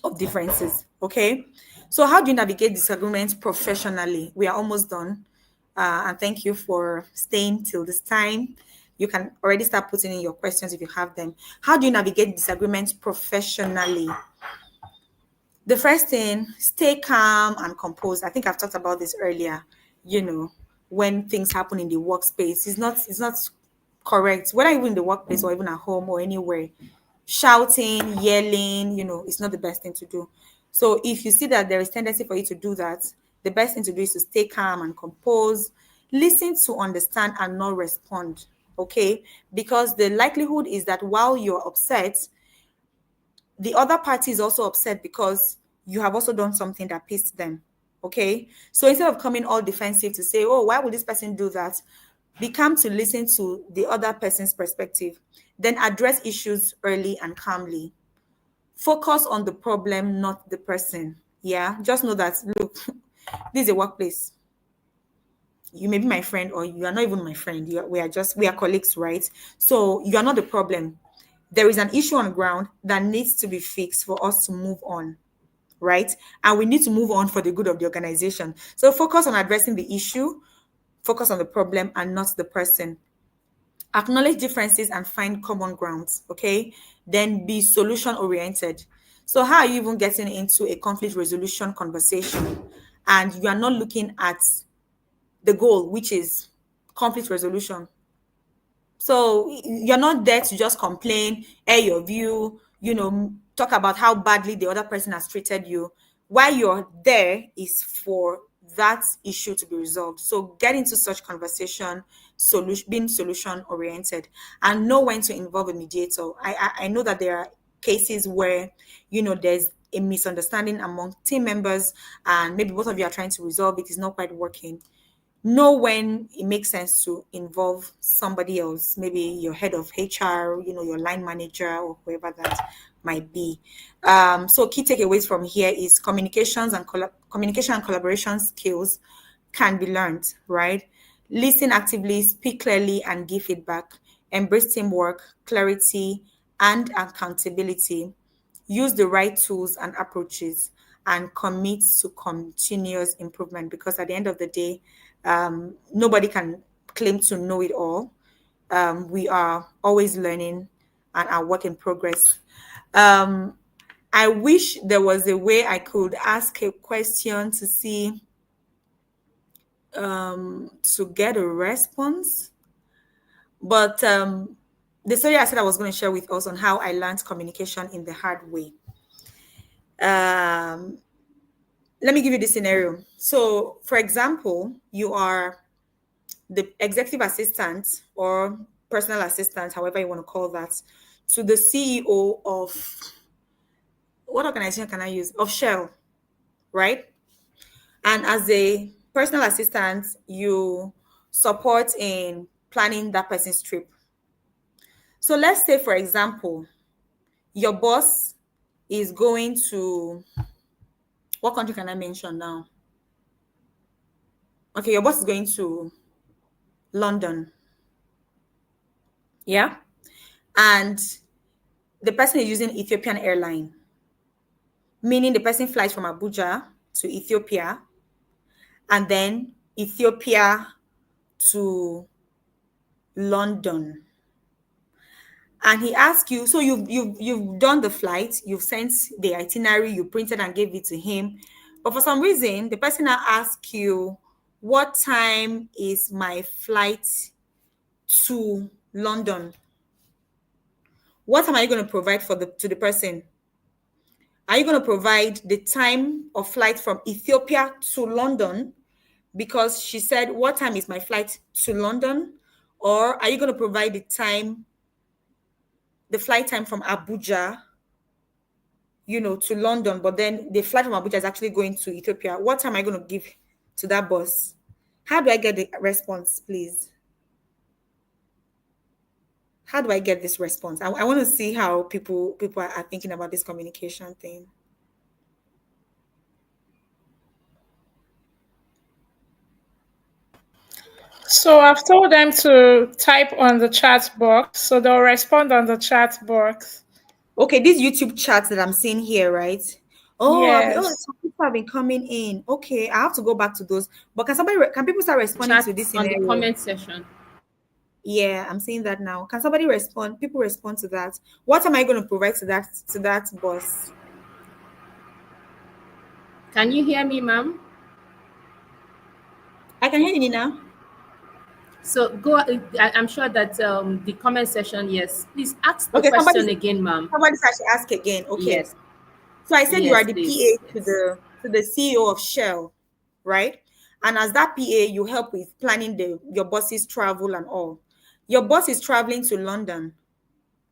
of differences. Okay, so how do you navigate disagreements professionally? We are almost done, and thank you for staying till this time. You can already start putting in your questions if you have them. How do you navigate disagreements professionally? The first thing, stay calm and composed. I think I've talked about this earlier. You know, when things happen in the workspace, it's not correct, whether even in the workplace or even at home or anywhere. Shouting, yelling, it's not the best thing to do. So if you see that there is tendency for you to do that, the best thing to do is to stay calm and compose, listen to understand and not respond. Okay, because the likelihood is that while you're upset, the other party is also upset because you have also done something that pissed them. Okay, so instead of coming all defensive to say, oh, why would this person do that, be calm to listen to the other person's perspective, then address issues early and calmly. Focus on the problem, not the person. Yeah, just know that, look, this is a workplace. You may be my friend or you are not even my friend. We are colleagues, right? So you are not the problem. There is an issue on ground that needs to be fixed for us to move on, right? And we need to move on for the good of the organization. So focus on addressing the issue, focus on the problem and not the person. Acknowledge differences and find common grounds. Okay, then be solution oriented. So how are you even getting into a conflict resolution conversation and you are not looking at the goal, which is conflict resolution? So you're not there to just complain, air your view, talk about how badly the other person has treated you. Why you're there is for that issue to be resolved. So get into such conversation, being solution oriented, and know when to involve a mediator. I know that there are cases where there's a misunderstanding among team members, and maybe both of you are trying to resolve it, is not quite working. Know when it makes sense to involve somebody else, maybe your head of HR, your line manager or whoever that might be. So key takeaways from here is communication and collaboration skills can be learned, right? Listen actively, speak clearly, and give feedback. Embrace teamwork, clarity, and accountability. Use the right tools and approaches, and commit to continuous improvement, because at the end of the day, nobody can claim to know it all. We are always learning and are work in progress. Um, I wish there was a way I could ask a question to see to get a response. But the story I said I was going to share with us on how I learned communication in the hard way. Um, Let me give you the scenario. So, for example, you are the executive assistant or personal assistant, however you want to call that, to the CEO of what organization can I use? Of Shell, right? And as a personal assistant, you support in planning that person's trip. So let's say, for example, your boss is going to, what country can I mention now? Okay, your boss is going to London. Yeah. And the person is using Ethiopian airline, meaning the person flies from Abuja to Ethiopia and then Ethiopia to London. And he asks you, so you've done the flight, you've sent the itinerary, you printed and gave it to him. But for some reason, the person now asks you, what time is my flight to London? What am I going to provide for the person? Are you going to provide the time of flight from Ethiopia to London? Because she said, what time is my flight to London? Or are you going to provide the flight time from Abuja, to London, but then the flight from Abuja is actually going to Ethiopia? What time am I going to give to that boss? How do I get the response, please? How do I get this response? I want to see how people are thinking about this communication thing. So I've told them to type on the chat box, so they'll respond on the chat box. Okay, these YouTube chats that I'm seeing here, right? Yes. Some people have been coming in. Okay, I have to go back to those. But can people start responding to this Chat on the scenario? comment section. Yeah, I'm seeing that now. Can somebody respond? People respond to that. What am I going to provide to that boss? Can you hear me, ma'am? I can hear you now. So I'm sure that the comment section, yes. Please ask the Okay, question again, ma'am. somebody should ask again. Okay. Yes, So I said you are yes, the please. PA to Yes. the CEO of Shell, right? And as that PA, you help with planning your boss's travel and all. Your boss is traveling to London,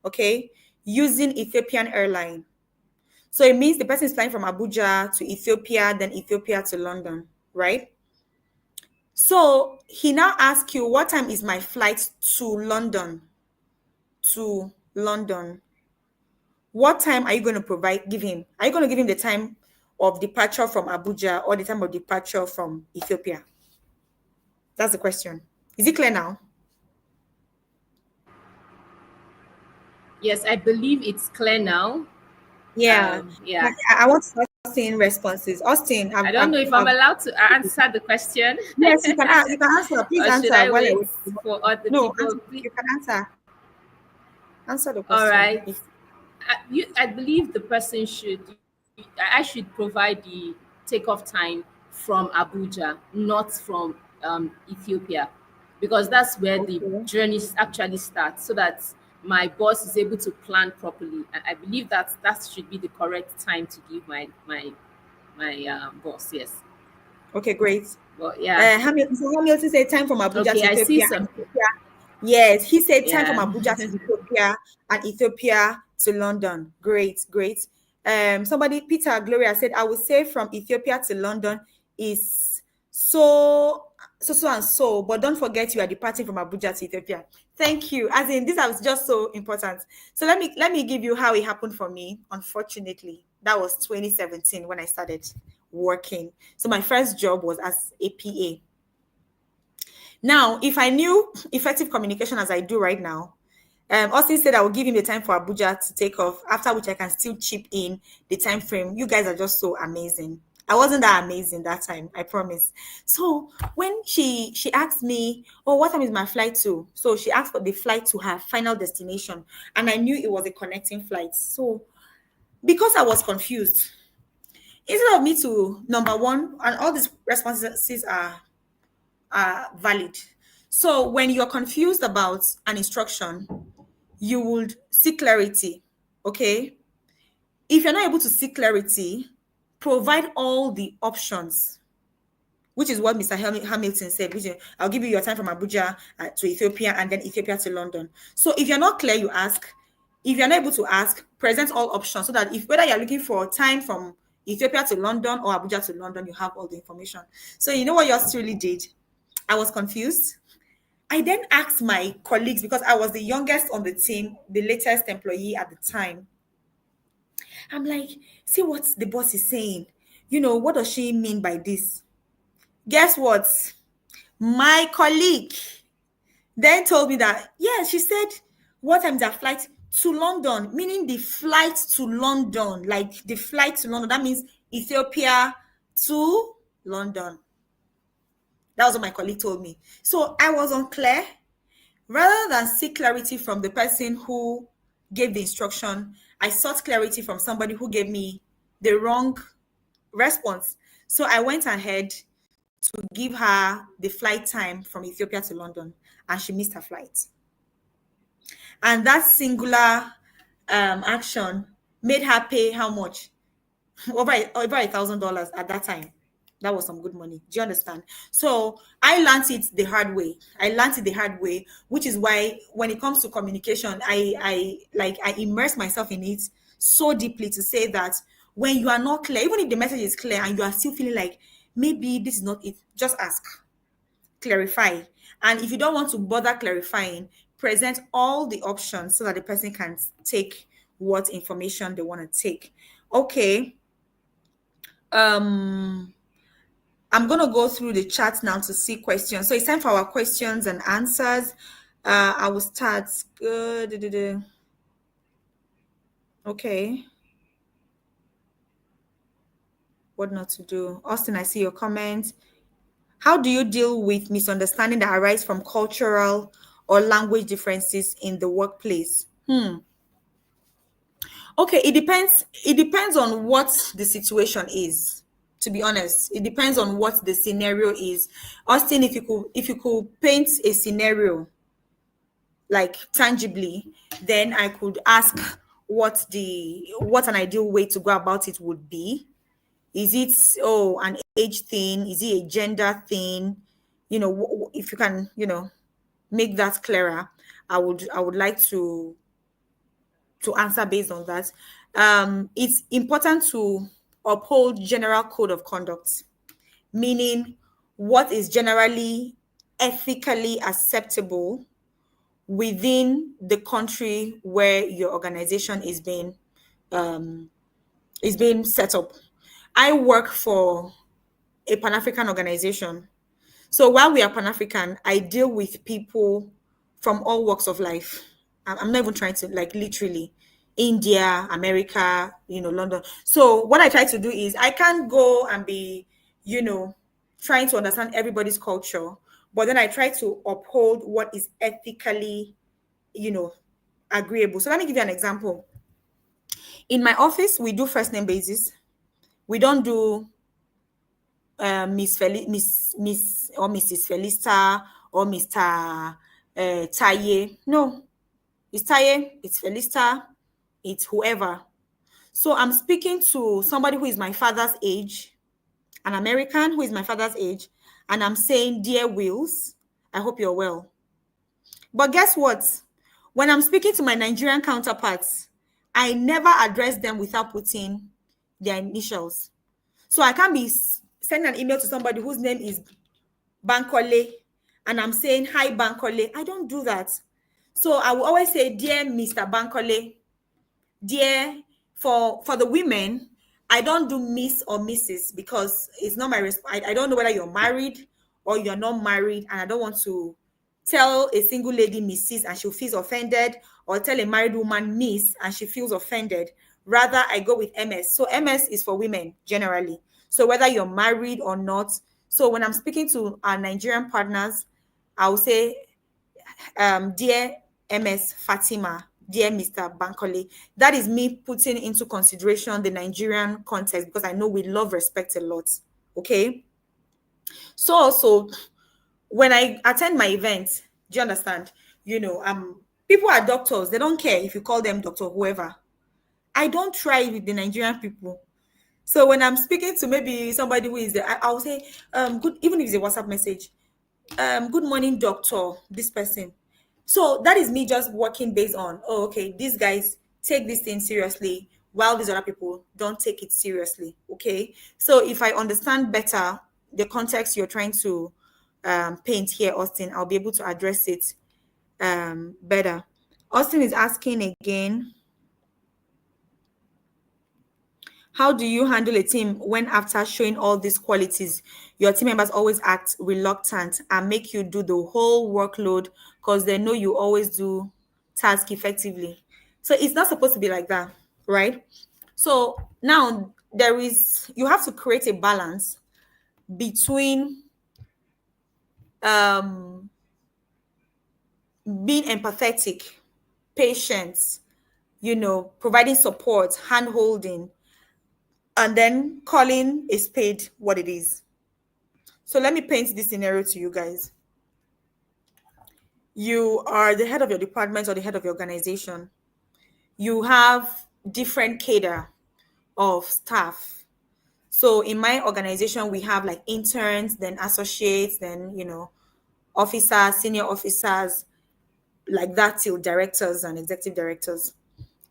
okay, using Ethiopian airline. So it means the person is flying from Abuja to Ethiopia, then Ethiopia to London, right? So he now asks you, what time is my flight to London? To London. What time are you going to give him? Are you going to give him the time of departure from Abuja or the time of departure from Ethiopia? That's the question. Is it clear now? Yes, I believe it's clear now. Yeah. Yeah. I want to start seeing responses. Austin, I don't know if I'm allowed to answer the question. yes, you can answer. Please Or should answer I while I wait wait. for other No, people? answer. You can answer. Answer the All question. right. I believe the person I should provide the takeoff time from Abuja, not from Ethiopia, because that's where the Okay. journey actually starts, so that my boss is able to plan properly. And I believe that should be the correct time to give my boss. Yes. Okay, great. But yeah. Hamilton said time from Abuja Okay, to I see Ethiopia some. and Ethiopia. Yes, he said time from Yeah. Abuja to Ethiopia and Ethiopia to London. Great, great. Peter Gloria said, I would say from Ethiopia to London is so and so, but don't forget you are departing from Abuja to Ethiopia. Thank you. As in, this was just so important. So let me give you how it happened for me. Unfortunately, that was 2017 when I started working. So my first job was as a PA. Now, if I knew effective communication as I do right now, Austin said I will give him the time for Abuja to take off, after which I can still chip in the time frame. You guys are just so amazing. I wasn't that amazing that time, I promise. So when she asked me, oh, what time is my flight to? So she asked for the flight to her final destination, and I knew it was a connecting flight. So because I was confused, instead of me to number one, and all these responses are valid. So when you're confused about an instruction, you would seek clarity. Okay. If you're not able to seek clarity, provide all the options, which is what Mr. Hamilton said, which is, I'll give you your time from Abuja to Ethiopia and then Ethiopia to London. So if you're not clear, you ask. If you're not able to ask, present all options so that if whether you're looking for time from Ethiopia to London or Abuja to London, you have all the information. So you know what yours truly did? I was confused. I then asked my colleagues, because I was the youngest on the team, the latest employee at the time. I'm like, see what the boss is saying. What does she mean by this? Guess what? My colleague then told me that, yeah, she said, what time is our flight to London? Meaning the flight to London, like the flight to London. That means Ethiopia to London. That was what my colleague told me. So I was unclear. Rather than seek clarity from the person who gave the instruction, I sought clarity from somebody who gave me the wrong response. So I went ahead to give her the flight time from Ethiopia to London, and she missed her flight. And that singular action made her pay how much? Over $1,000 at that time. That was some good money. Do you understand? So I learned it the hard way. Which is why when it comes to communication, I immerse myself in it so deeply to say that when you are not clear, even if the message is clear and you are still feeling like maybe this is not it, just ask, clarify. And if you don't want to bother clarifying, present all the options so that the person can take what information they want to take. Okay. I'm going to go through the chat now to see questions. So it's time for our questions and answers. I will start. Okay. What not to do? Austin, I see your comment. How do you deal with misunderstanding that arise from cultural or language differences in the workplace? Okay, it depends. It depends on what the situation is. To be honest, it depends on what the scenario is. Austin, if you could paint a scenario like tangibly, then I could ask what an ideal way to go about it would be. Is it an age thing? Is it a gender thing? If you can, make that clearer, I would like to answer based on that. It's important to uphold general code of conduct, meaning what is generally ethically acceptable within the country where your organization is being set up. I work for a Pan-African organization. So while we are Pan-African, I deal with people from all walks of life. I'm not even trying to, like, literally India, America, London. So what I try to do is I can't go and be, trying to understand everybody's culture, but then I try to uphold what is ethically, agreeable. So let me give you an example. In my office, we do first name basis. We don't do Miss or Mrs. Felista or Mr. Taye. No, it's Taye, it's Felista, it's whoever. So I'm speaking to somebody who is my father's age, an American who is my father's age, and I'm saying, dear Wills, I hope you're well. But guess what? When I'm speaking to my Nigerian counterparts, I never address them without putting their initials. So I can't be sending an email to somebody whose name is Bankole, and I'm saying, hi, Bankole. I don't do that. So I will always say, dear Mr. Bankole, dear, for the women, I don't do Miss or Mrs. because it's not my response. I don't know whether you're married or you're not married, and I don't want to tell a single lady Mrs. and she feels offended, or tell a married woman Miss and she feels offended. Rather, I go with MS. So MS is for women generally. So whether you're married or not. So when I'm speaking to our Nigerian partners, I will say, dear MS Fatima, dear Mr. Bankole. That is me putting into consideration the Nigerian context, because I know we love respect a lot. Okay. So also, when I attend my events, do you understand? People are doctors. They don't care if you call them doctor, whoever. I don't try it with the Nigerian people. So when I'm speaking to maybe somebody who is there, I'll say, good, even if it's a WhatsApp message, good morning, doctor, this person. So that is me just working based on, oh, okay, these guys take this thing seriously, while these other people don't take it seriously. Okay. So if I understand better the context you're trying to paint here, Austin, I'll be able to address it better. Austin is asking again, how do you handle a team when, after showing all these qualities, your team members always act reluctant and make you do the whole workload because they know you always do task effectively? So it's not supposed to be like that, right? So now you have to create a balance between um, being empathetic, patient, providing support, hand holding, and then calling a spade what it is. So let me paint this scenario to you guys. You are the head of your department or the head of your organization. You have different cadre of staff. So in my organization, we have like interns, then associates, then, officers, senior officers, like that, till directors and executive directors.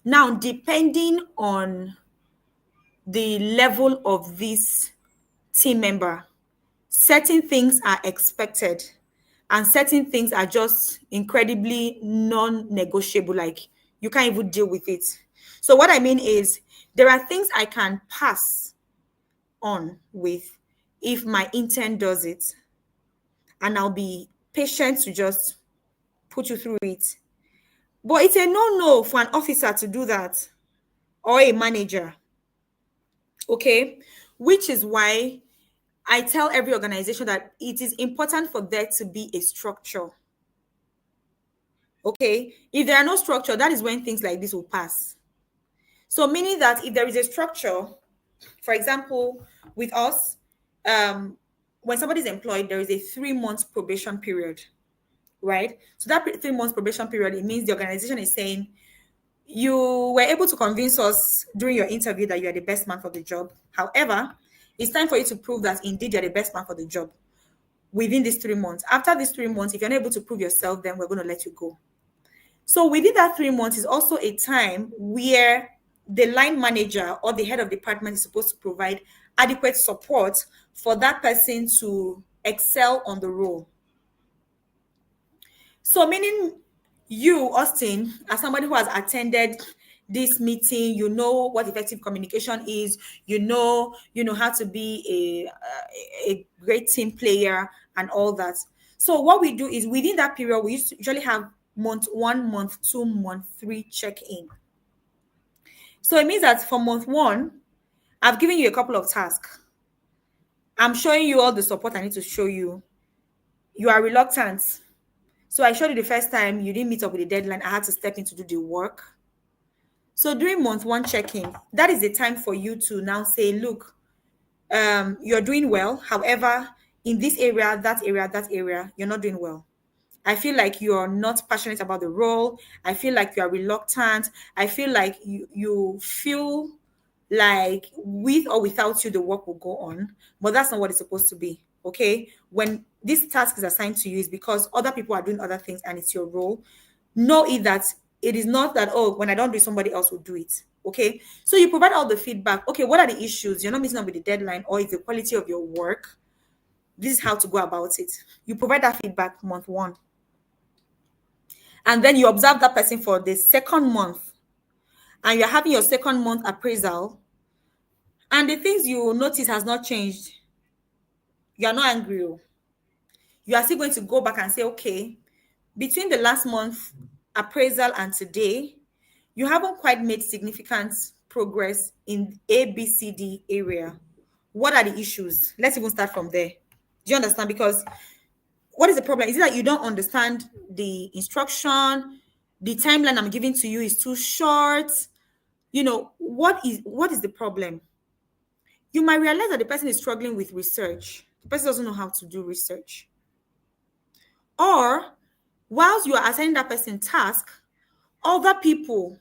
Now, depending on the level of this team member, certain things are expected and certain things are just incredibly non-negotiable, like you can't even deal with it. So what I mean is, there are things I can pass on with if my intern does it, and I'll be patient to just put you through it. But it's a no for an officer to do that, or a manager. Okay, which is why I tell every organization that it is important for there to be a structure. Okay, if there are no structure, that is when things like this will pass. So meaning that if there is a structure, for example, with us, when somebody is employed, there is a 3 month probation period, right? So that 3 months probation period, it means the organization is saying, you were able to convince us during your interview that you are the best man for the job. However, it's time for you to prove that indeed you're the best man for the job within these 3 months. After these 3 months, if you're not able to prove yourself, then we're going to let you go. So within that 3 months is also a time where the line manager or the head of department is supposed to provide adequate support for that person to excel on the role. So meaning you, Austin, as somebody who has attended this meeting, you know what effective communication is, you know how to be a great team player and all that. So what we do is, within that period, we usually have month 1, month 2, month 3 check-in. So it means that for month 1, I've given you a couple of tasks. I'm showing you all the support I need to show you. You are reluctant. So I showed you the first time you didn't meet up with the deadline. I had to step in to do the work. So during month 1 check-in, that is the time for you to now say, look, you're doing well. However, in this area, that area, you're not doing well. I feel like you're not passionate about the role. I feel like you are reluctant. I feel like you feel like with or without you, the work will go on. But that's not what it's supposed to be. Okay. When this task is assigned to you, is because other people are doing other things and it's your role. Know it that it is not that, oh, when I don't do it, somebody else will do it. Okay. So you provide all the feedback. Okay, what are the issues? You're not meeting up with the deadline, or it's the quality of your work. This is how to go about it. You provide that feedback month 1. And then you observe that person for the second month, and you're having your second month appraisal, and the things you notice has not changed. You are not angry. You are still going to go back and say, okay, between the last month appraisal and today, you haven't quite made significant progress in ABCD area. What are the issues? Let's even start from there. Do you understand? Because what is the problem? Is it that you don't understand the instruction? The timeline I'm giving to you is too short? What is the problem? You might realize that the person is struggling with research. The person doesn't know how to do research. Or whilst you are assigning that person task, other people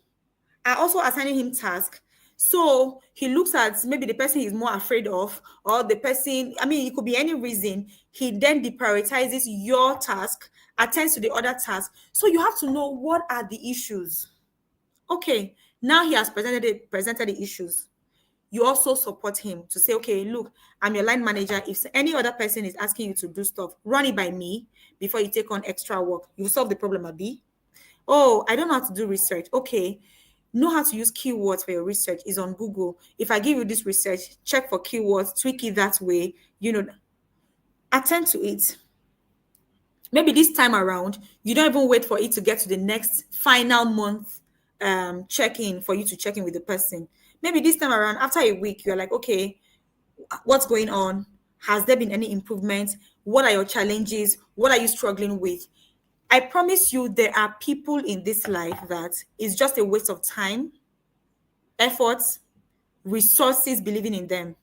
are also assigning him task. So he looks at maybe the person he's more afraid of, or the person, I mean, it could be any reason. He then deprioritizes your task, attends to the other task. So you have to know what are the issues. Okay, now he has presented the issues. You also support him to say, okay, look, I'm your line manager. If any other person is asking you to do stuff, run it by me before you take on extra work. You solve the problem, Abi. Oh, I don't know how to do research. Okay, know how to use keywords for your research is on Google. If I give you this research, check for keywords, tweak it that way, attend to it. Maybe this time around, you don't even wait for it to get to the next final month check-in for you to check in with the person. Maybe this time around, after a week, you're like, okay, what's going on? Has there been any improvement? What are your challenges? What are you struggling with? I promise you, there are people in this life that is just a waste of time, efforts, resources, believing in them.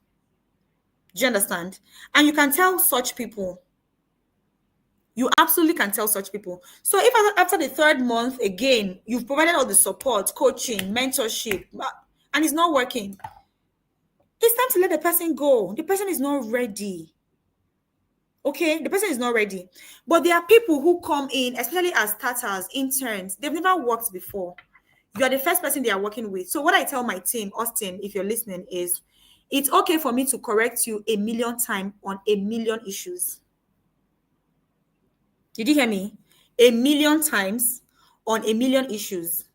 Do you understand? And you can tell such people. You absolutely can tell such people. So if after the third month, again, you've provided all the support, coaching, mentorship, and it's not working, it's time to let the person go. The person is not ready. Okay, the person is not ready. But there are people who come in, especially as starters, interns, they've never worked before. You are the first person they are working with. So what I tell my team, Austin, if you're listening, is it's okay for me to correct you a million times on a million issues. Did you hear me? A million times on a million issues.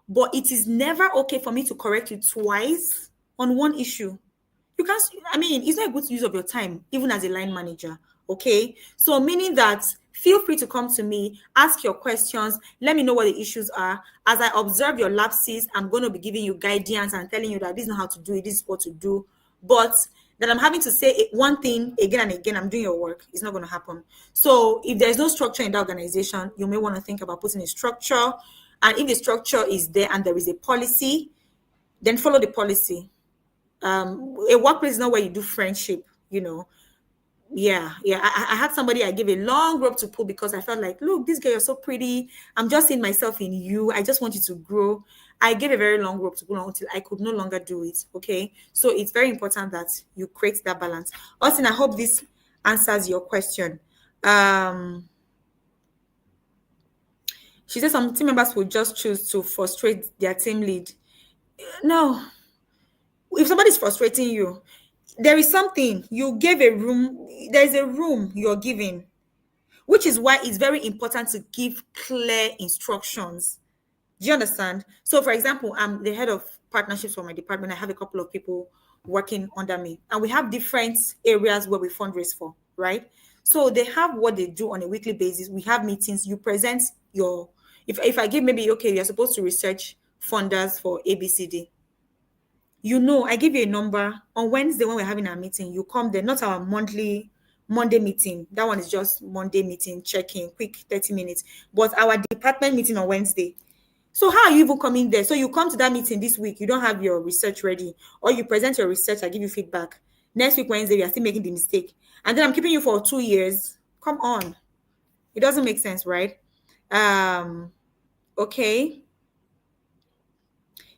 But it is never okay for me to correct you twice on one issue. You can't, I mean, it's not a good use of your time, even as a line manager. Okay. So meaning that feel free to come to me, ask your questions, let me know what the issues are. As I observe your lapses, I'm going to be giving you guidance and telling you that this is not how to do it, this is what to do. But that I'm having to say one thing again and again, I'm doing your work, it's not going to happen. So if there's no structure in the organization, you may want to think about putting a structure. And if the structure is there and there is a policy, then follow the policy. A workplace is not where you do friendship, Yeah. I had somebody I gave a long rope to pull because I felt like, look, this girl, you're so pretty. I'm just seeing myself in you. I just want you to grow. I gave a very long rope to pull until I could no longer do it. Okay. So it's very important that you create that balance. Austin, I hope this answers your question. She said some team members will just choose to frustrate their team lead. No. If somebody's frustrating you, there is something you gave a room, there's a room you're giving, which is why it's very important to give clear instructions. Do you understand? So, for example, I'm the head of partnerships for my department. I have a couple of people working under me, and we have different areas where we fundraise for, right? So they have what they do on a weekly basis. We have meetings. You present your, if I give maybe, okay, you're supposed to research funders for ABCD. I give you a number on Wednesday when we're having our meeting. You come there, not our Monday meeting. That one is just Monday meeting, check-in, quick 30 minutes. But our department meeting on Wednesday. So how are you even coming there? So you come to that meeting this week, you don't have your research ready, or you present your research, I give you feedback. Next week, Wednesday, we are still making the mistake. And then I'm keeping you for 2 years. Come on. It doesn't make sense, right? Okay.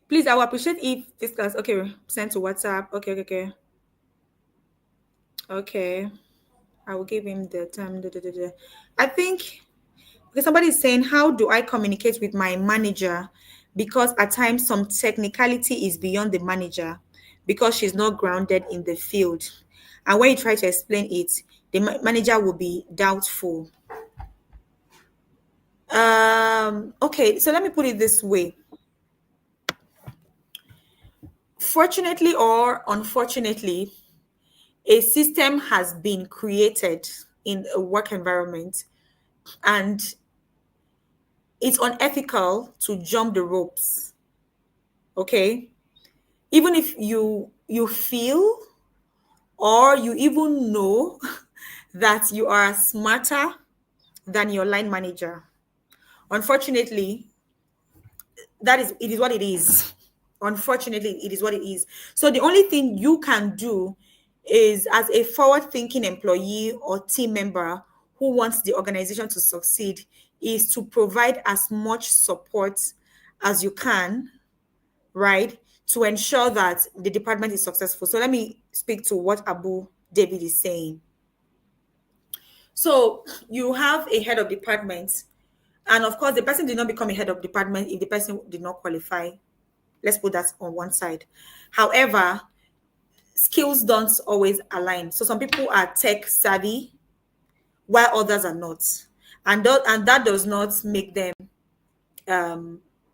Please, I will appreciate if this class, okay, sent to WhatsApp. Okay. Okay. I will give him the time. I think because somebody is saying, how do I communicate with my manager? Because at times some technicality is beyond the manager because she's not grounded in the field. And when you try to explain it, the manager will be doubtful. Okay, so let me put it this way. Fortunately or unfortunately, a system has been created in a work environment, and it's unethical to jump the ropes. Okay, even if you feel or you even know that you are smarter than your line manager. Unfortunately, it is what it is. Unfortunately, it is what it is. So the only thing you can do is, as a forward thinking employee or team member who wants the organization to succeed, is to provide as much support as you can, right, to ensure that the department is successful. So let me speak to what Abu David is saying. So you have a head of department, and of course, the person did not become a head of department if the person did not qualify. Let's put that on one side. However, skills don't always align. So some people are tech savvy while others are not. And that does not make them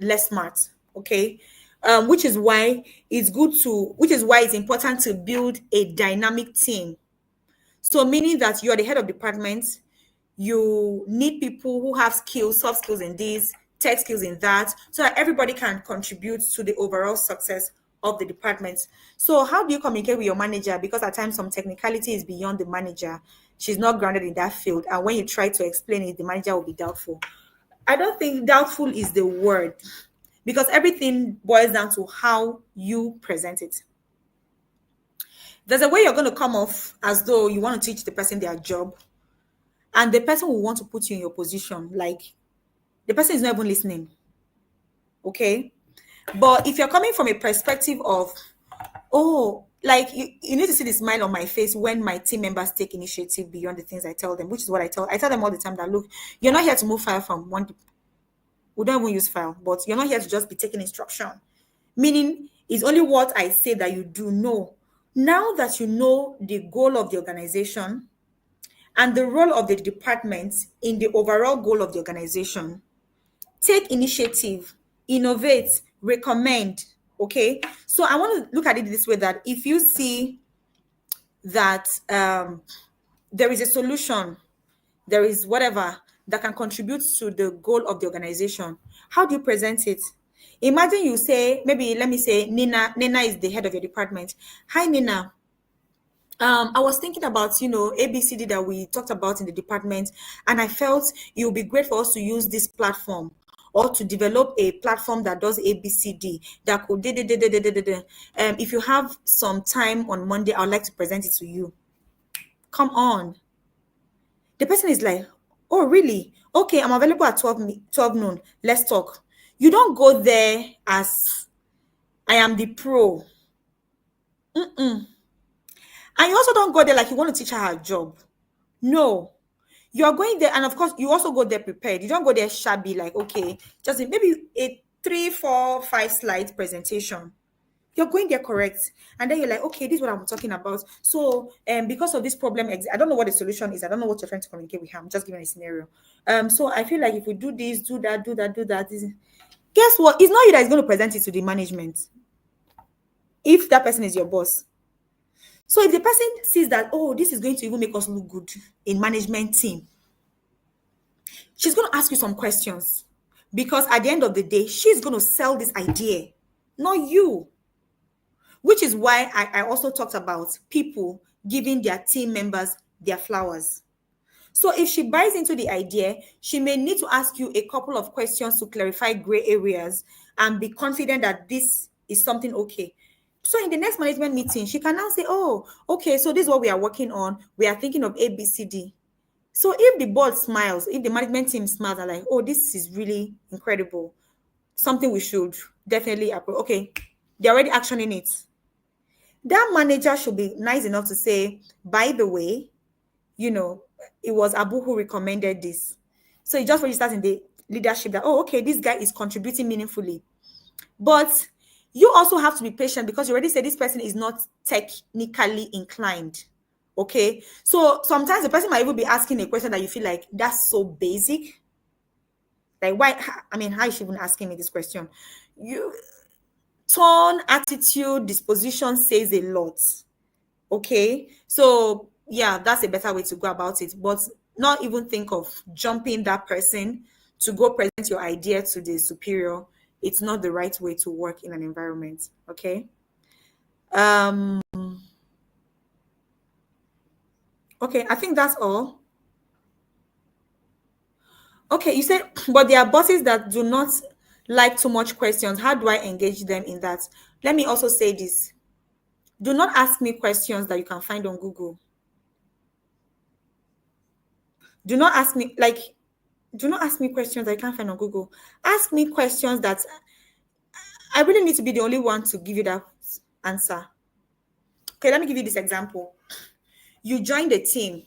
less smart. Okay. Which is why it's important to build a dynamic team. So meaning that you are the head of department, you need people who have skills, soft skills in this, tech skills in that, so that everybody can contribute to the overall success of the department. So how do you communicate with your manager? Because at times some technicality is beyond the manager. She's not grounded in that field. And when you try to explain it, the manager will be doubtful. I don't think doubtful is the word, because everything boils down to how you present it. There's a way you're going to come off as though you want to teach the person their job, and the person will want to put you in your position. Like, the person is not even listening. Okay. But if you're coming from a perspective of, oh, like you need to see the smile on my face when my team members take initiative beyond the things I tell them, which is what I tell them all the time, that look, you're not here to move file from one. We don't even use file, but you're not here to just be taking instruction. Meaning, it's only what I say that you do know. Now that you know the goal of the organization and the role of the department in the overall goal of the organization, take initiative, innovate, recommend. Okay. So I want to look at it this way, that if you see that there is a solution, there is whatever that can contribute to the goal of the organization, how do you present it? Imagine you say, maybe let me say Nina is the head of your department. Hi, Nina. I was thinking about, ABCD that we talked about in the department, and I felt it would be great for us to use this platform, or to develop a platform that does ABCD that could. If you have some time on Monday, I'd like to present it to you. Come on. The person is like, oh, really? Okay, I'm available at 12 noon. Let's talk. You don't go there as, I am the pro. And you also don't go there like you want to teach her job. No. You are going there, and of course, you also go there prepared. You don't go there shabby, like, okay, just maybe a 3, 4, 5 slide presentation. You're going there correct. And then you're like, okay, this is what I'm talking about. So, because of this problem, I don't know what the solution is. I don't know what you're trying to communicate with her. I'm just giving a scenario. So I feel like if we do this, do that, guess what? It's not you that is going to present it to the management, if that person is your boss. So if the person sees that, oh, this is going to even make us look good in management team, she's going to ask you some questions, because at the end of the day, she's going to sell this idea, not you. Which is why I also talked about people giving their team members their flowers. So if she buys into the idea, she may need to ask you a couple of questions to clarify gray areas and be confident that this is something okay. So in the next management meeting, she can now say, oh, okay, so this is what we are working on. We are thinking of ABCD. So if the board smiles, if the management team smiles, are like, oh, this is really incredible, something we should definitely approve. Okay, they're already actioning it. That manager should be nice enough to say, by the way, it was Abu who recommended this. So it just registers in the leadership that, oh, okay, this guy is contributing meaningfully. But you also have to be patient, because you already said this person is not technically inclined. Okay. So sometimes the person might even be asking a question that you feel like, that's so basic. Like, why? I mean, how is she even asking me this question? Tone, attitude, disposition says a lot. Okay. So yeah, that's a better way to go about it. But not even think of jumping that person to go present your idea to the superior. It's not the right way to work in an environment. Okay. Okay, I think that's all. Okay, you said, but there are bosses that do not like too much questions. How do I engage them in that? Let me also say this. Do not ask me questions that you can find on Google. Do not ask me, like, do not ask me questions that you can't find on Google. Ask me questions that I really need to be the only one to give you that answer. Okay, let me give you this example. You joined a team.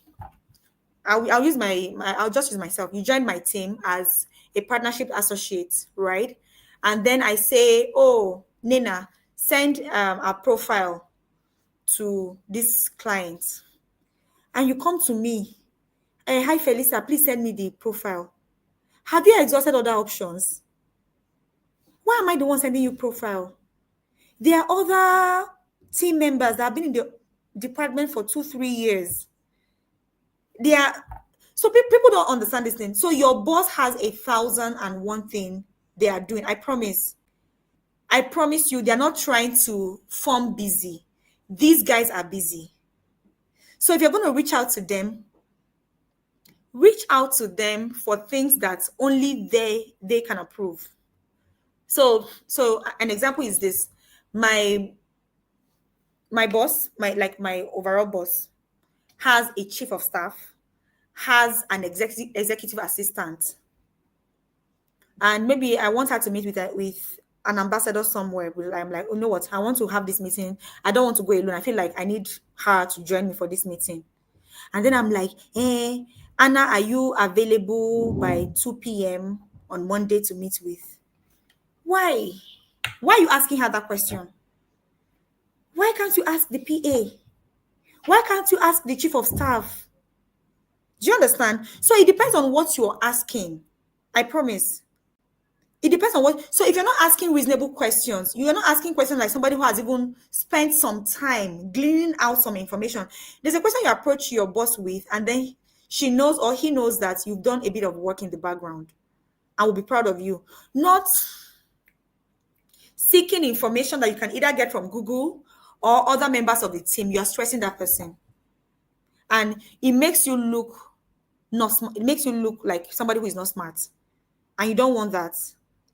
I'll use I'll just use myself. You joined my team as a partnership associate, right? And then I say, oh, Nina, send a profile to this client. And you come to me, hey, hi, Felisa, please send me the profile. Have you exhausted other options? Why am I the one sending you profile? There are other team members that have been in the department for 2-3 years. They are so people don't understand this thing. So your boss has 1,001 thing they are doing. I promise. I promise you, they're not trying to form busy. These guys are busy. So if you're going to reach out to them for things that only they can approve. So an example is this. My boss, my overall boss, has a chief of staff, has an executive assistant, and maybe I want her to meet with an ambassador somewhere. But I'm like, oh, you know what? I want to have this meeting. I don't want to go alone. I feel like I need her to join me for this meeting. And then I'm like, Anna, are you available by 2 p.m. on Monday to meet with? Why? Why are you asking her that question? Why can't you ask the PA? Why can't you ask the chief of staff? Do you understand? So it depends on what you're asking. I promise. It depends on what. So if you're not asking reasonable questions, you're not asking questions like somebody who has even spent some time gleaning out some information. There's a question you approach your boss with, and then she knows or he knows that you've done a bit of work in the background and will be proud of you. Not seeking information that you can either get from Google or other members of the team. You are stressing that person. And it makes you look not smart. It makes you look like somebody who is not smart. And you don't want that.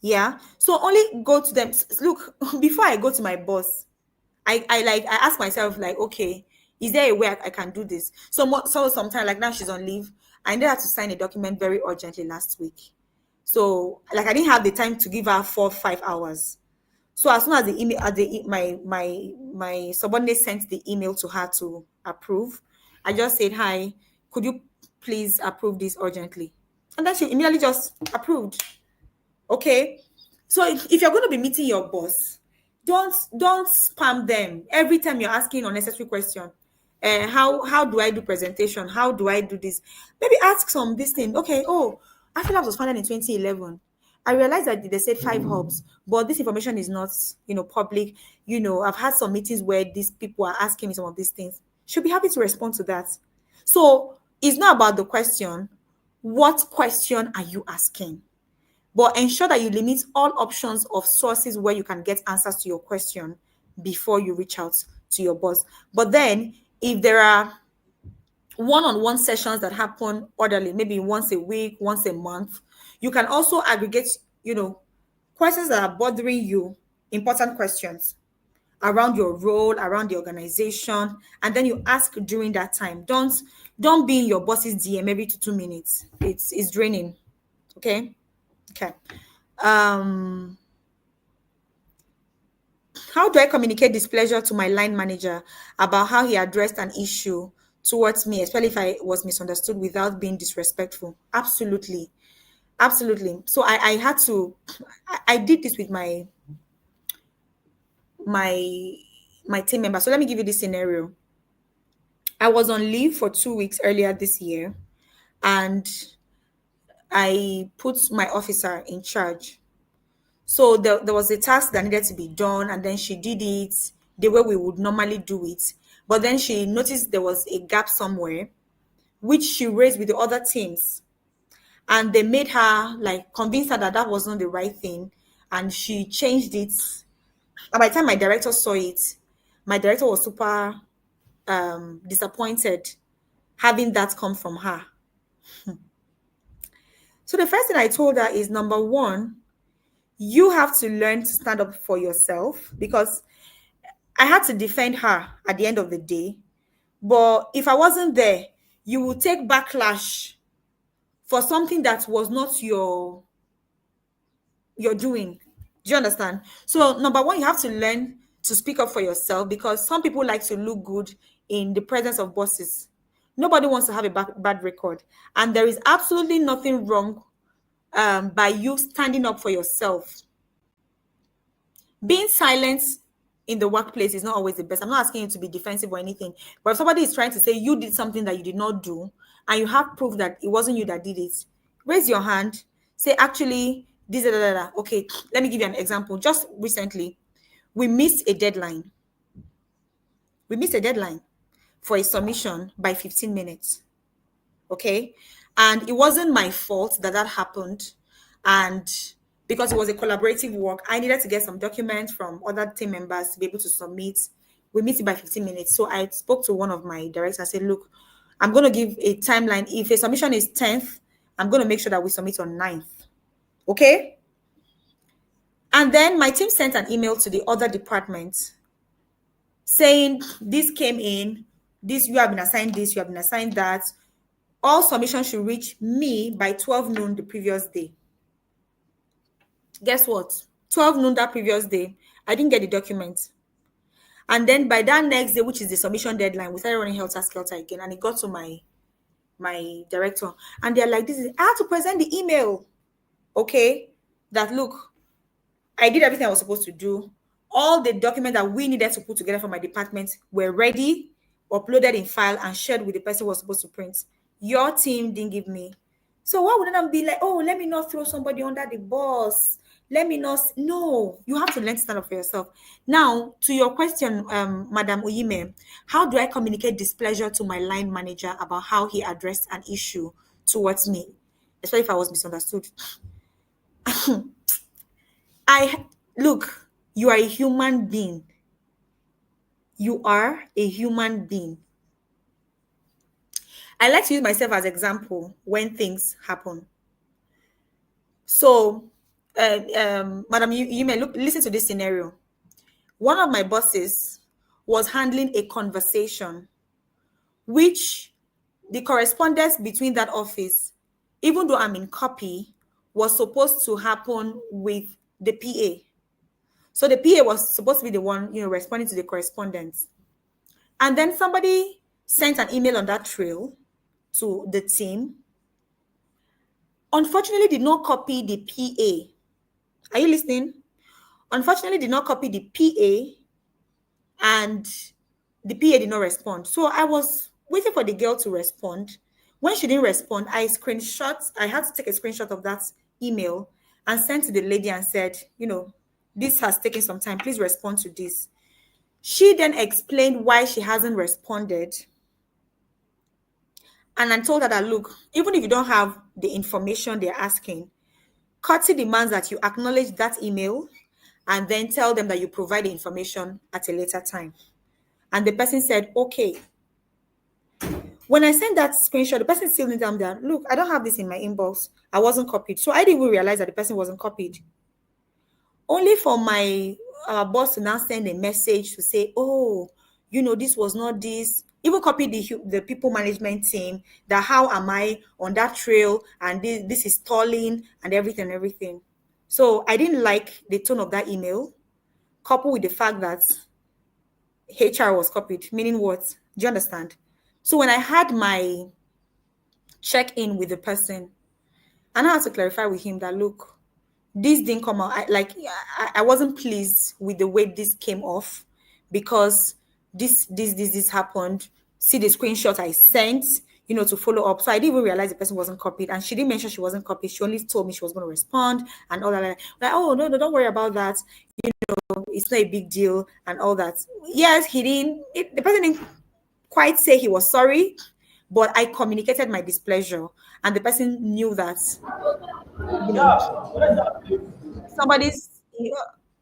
Yeah. So only go to them. Look, before I go to my boss, I ask myself, like, okay, is there a way I can do this? So sometimes, like now she's on leave. I needed her to sign a document very urgently last week. So like I didn't have the time to give her 4-5 hours. So as soon as the email, my subordinate sent the email to her to approve, I just said, hi, could you please approve this urgently? And then she immediately just approved. Okay. So if you're going to be meeting your boss, don't spam them every time you're asking unnecessary question. How do I do presentation? How do I do this? Maybe ask some this thing. Okay. Oh, Afilabs was founded in 2011. I realized that they said 5 hubs, but this information is not, public. I've had some meetings where these people are asking me some of these things. She'll be happy to respond to that. So it's not about the question. What question are you asking? But ensure that you limit all options of sources where you can get answers to your question before you reach out to your boss. But then, if there are one-on-one sessions that happen orderly, maybe once a week, once a month, you can also aggregate, questions that are bothering you, important questions around your role, around the organization, and then you ask during that time. Don't be in your boss's DM every 2 minutes. It's draining. Okay. Um, how do I communicate displeasure to my line manager about how he addressed an issue towards me, especially if I was misunderstood without being disrespectful? Absolutely. Absolutely. So I had to, I did this with my my team member. So let me give you this scenario. I was on leave for 2 weeks earlier this year, and I put my officer in charge. So there was a task that needed to be done, and then she did it the way we would normally do it. But then she noticed there was a gap somewhere, which she raised with the other teams. And they made her, like, convince her that that wasn't the right thing. And she changed it. And by the time my director saw it, my director was super disappointed. having that come from her. So the first thing I told her is, number one, you have to learn to stand up for yourself, because I had to defend her at the end of the day. But if I wasn't there, you will take backlash for something that was not your doing. Do you understand? So number one, you have to learn to speak up for yourself, because some people like to look good in the presence of bosses. Nobody wants to have a bad record, and there is absolutely nothing wrong by you standing up for yourself. Being silent in the workplace is not always the best. I'm not asking you to be defensive or anything, but if somebody is trying to say you did something that you did not do, and you have proof that it wasn't you that did it, raise your hand. Say, actually, this, da, da, da. Okay, let me give you an example. Just recently, we missed a deadline. We missed a deadline for a submission by 15 minutes. Okay, and it wasn't my fault that happened. And because it was a collaborative work, I needed to get some documents from other team members to be able to submit. We missed it by 15 minutes. So I spoke to one of my directors. I said, look, I'm going to give a timeline. If a submission is 10th, I'm going to make sure that we submit on 9th. Okay? And then my team sent an email to the other department saying, this came in, this, you have been assigned this, you have been assigned that. All submissions should reach me by 12 noon the previous day. Guess what? 12 noon that previous day, I didn't get the document. And then by that next day, which is the submission deadline, we started running helter-skelter again. And it got to my director. And they're like, I have to present the email. Okay? That, look, I did everything I was supposed to do. All the documents that we needed to put together for my department were ready, uploaded in file, and shared with the person who was supposed to print. Your team didn't give me. So why wouldn't I be like, oh, let me not throw somebody under the bus? Let me not. No, you have to learn to stand up for yourself. Now, to your question, Madam Uyime, how do I communicate displeasure to my line manager about how he addressed an issue towards me, especially if I was misunderstood? Look, you are a human being. You are a human being. I like to use myself as example when things happen. So, Madam, you may listen to this scenario. One of my bosses was handling a conversation, which the correspondence between that office, even though I'm in copy, was supposed to happen with the PA. So the PA was supposed to be the one, responding to the correspondence. And then somebody sent an email on that trail to the team. Unfortunately, did not copy the PA. Are you listening? Unfortunately, did not copy the PA, and the PA did not respond. So I was waiting for the girl to respond. When she didn't respond, I had to take a screenshot of that email and sent to the lady and said, this has taken some time. Please respond to this. She then explained why she hasn't responded. And I told her that, look, even if you don't have the information they're asking, courtesy demands that you acknowledge that email and then tell them that you provide the information at a later time. And the person said, okay. When I sent that screenshot, the person still didn't tell me that, look, I don't have this in my inbox. I wasn't copied. So I didn't even realize that the person wasn't copied. Only for my boss to now send a message to say, oh, this was not this. Even copy the people management team, that how am I on that trail, and this is stalling and everything. So I didn't like the tone of that email, coupled with the fact that HR was copied. Meaning what? Do you understand? So when I had my check-in with the person, and I had to clarify with him that, look, this didn't come out. I wasn't pleased with the way this came off, because this happened. See the screenshot I sent, to follow up. So I didn't even realize the person wasn't copied, and she didn't mention she wasn't copied. She only told me she was going to respond and all that. Like, oh no, don't worry about that. It's not a big deal and all that. Yes, the person didn't quite say he was sorry, but I communicated my displeasure, and the person knew that,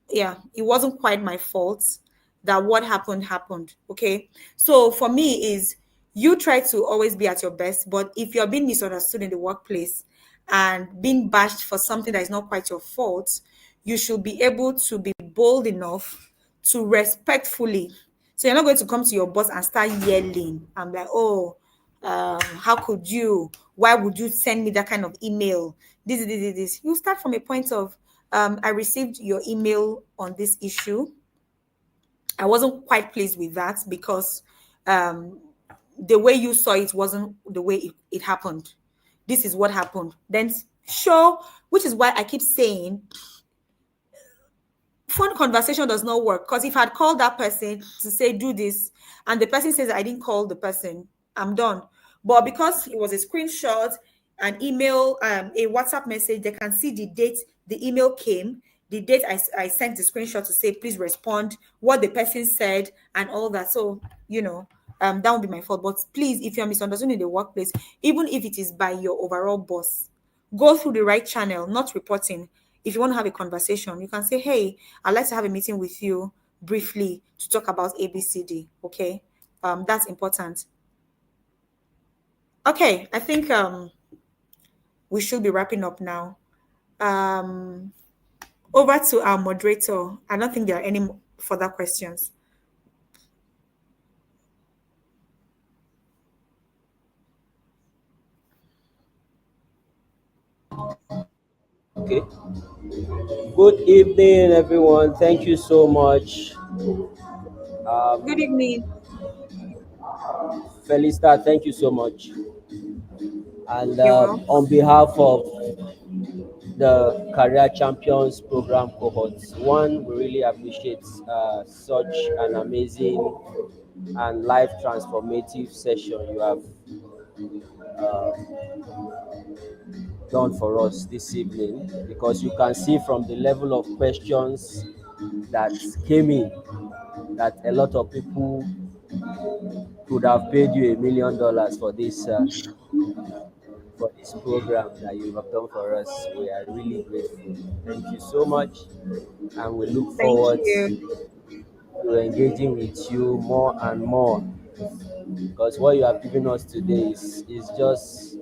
it wasn't quite my fault that what happened. Okay. So for me is, you try to always be at your best, but if you're being misunderstood in the workplace and being bashed for something that is not quite your fault, you should be able to be bold enough to respectfully. So you're not going to come to your boss and start yelling. I'm like, oh, how could you? Why would you send me that kind of email? This. You start from a point of, I received your email on this issue. I wasn't quite pleased with that because um, the way you saw it wasn't the way it happened. This is what happened. Then show, which is why I keep saying phone conversation does not work. Because if I'd called that person to say do this, and the person says I didn't call the person, I'm done. But because it was a screenshot, an email, a WhatsApp message, they can see the date the email came, the date I sent the screenshot to say please respond, what the person said, and all that. So that would be my fault. But please, if you're misunderstood in the workplace, even if it is by your overall boss, go through the right channel, not reporting. If you want to have a conversation, you can say, hey, I'd like to have a meeting with you briefly to talk about ABCD. Okay. That's important. Okay, I think we should be wrapping up now. Um Over to our moderator. I don't think there are any further questions. Okay. Good evening, everyone. Thank you so much. Good Um, evening. Felista, thank you so much. And You're welcome. on behalf of the Career Champions Program cohorts, one, we really appreciate such an amazing and life transformative session you have uh, done for us this evening, because you can see from the level of questions that came in that a lot of people could have paid you $1 million for this program that you have done for us. We are really grateful. Thank you so much, and we look Thank forward you. to engaging with you more and more, because what you have given us today is just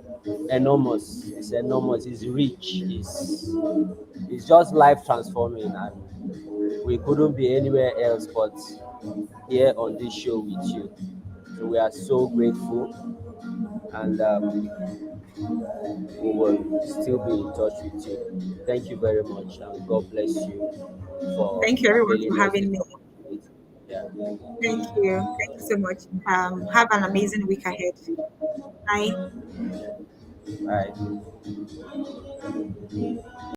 enormous. It's enormous. It's rich. It's just life transforming, and we couldn't be anywhere else but here on this show with you. So we are so grateful, and we will still be in touch with you. Thank you very much, and God bless you for Thank you, everyone, availing for us having this me. opportunity. Yeah. Thank you. Thank you so much. Have an amazing week ahead. Bye. Bye.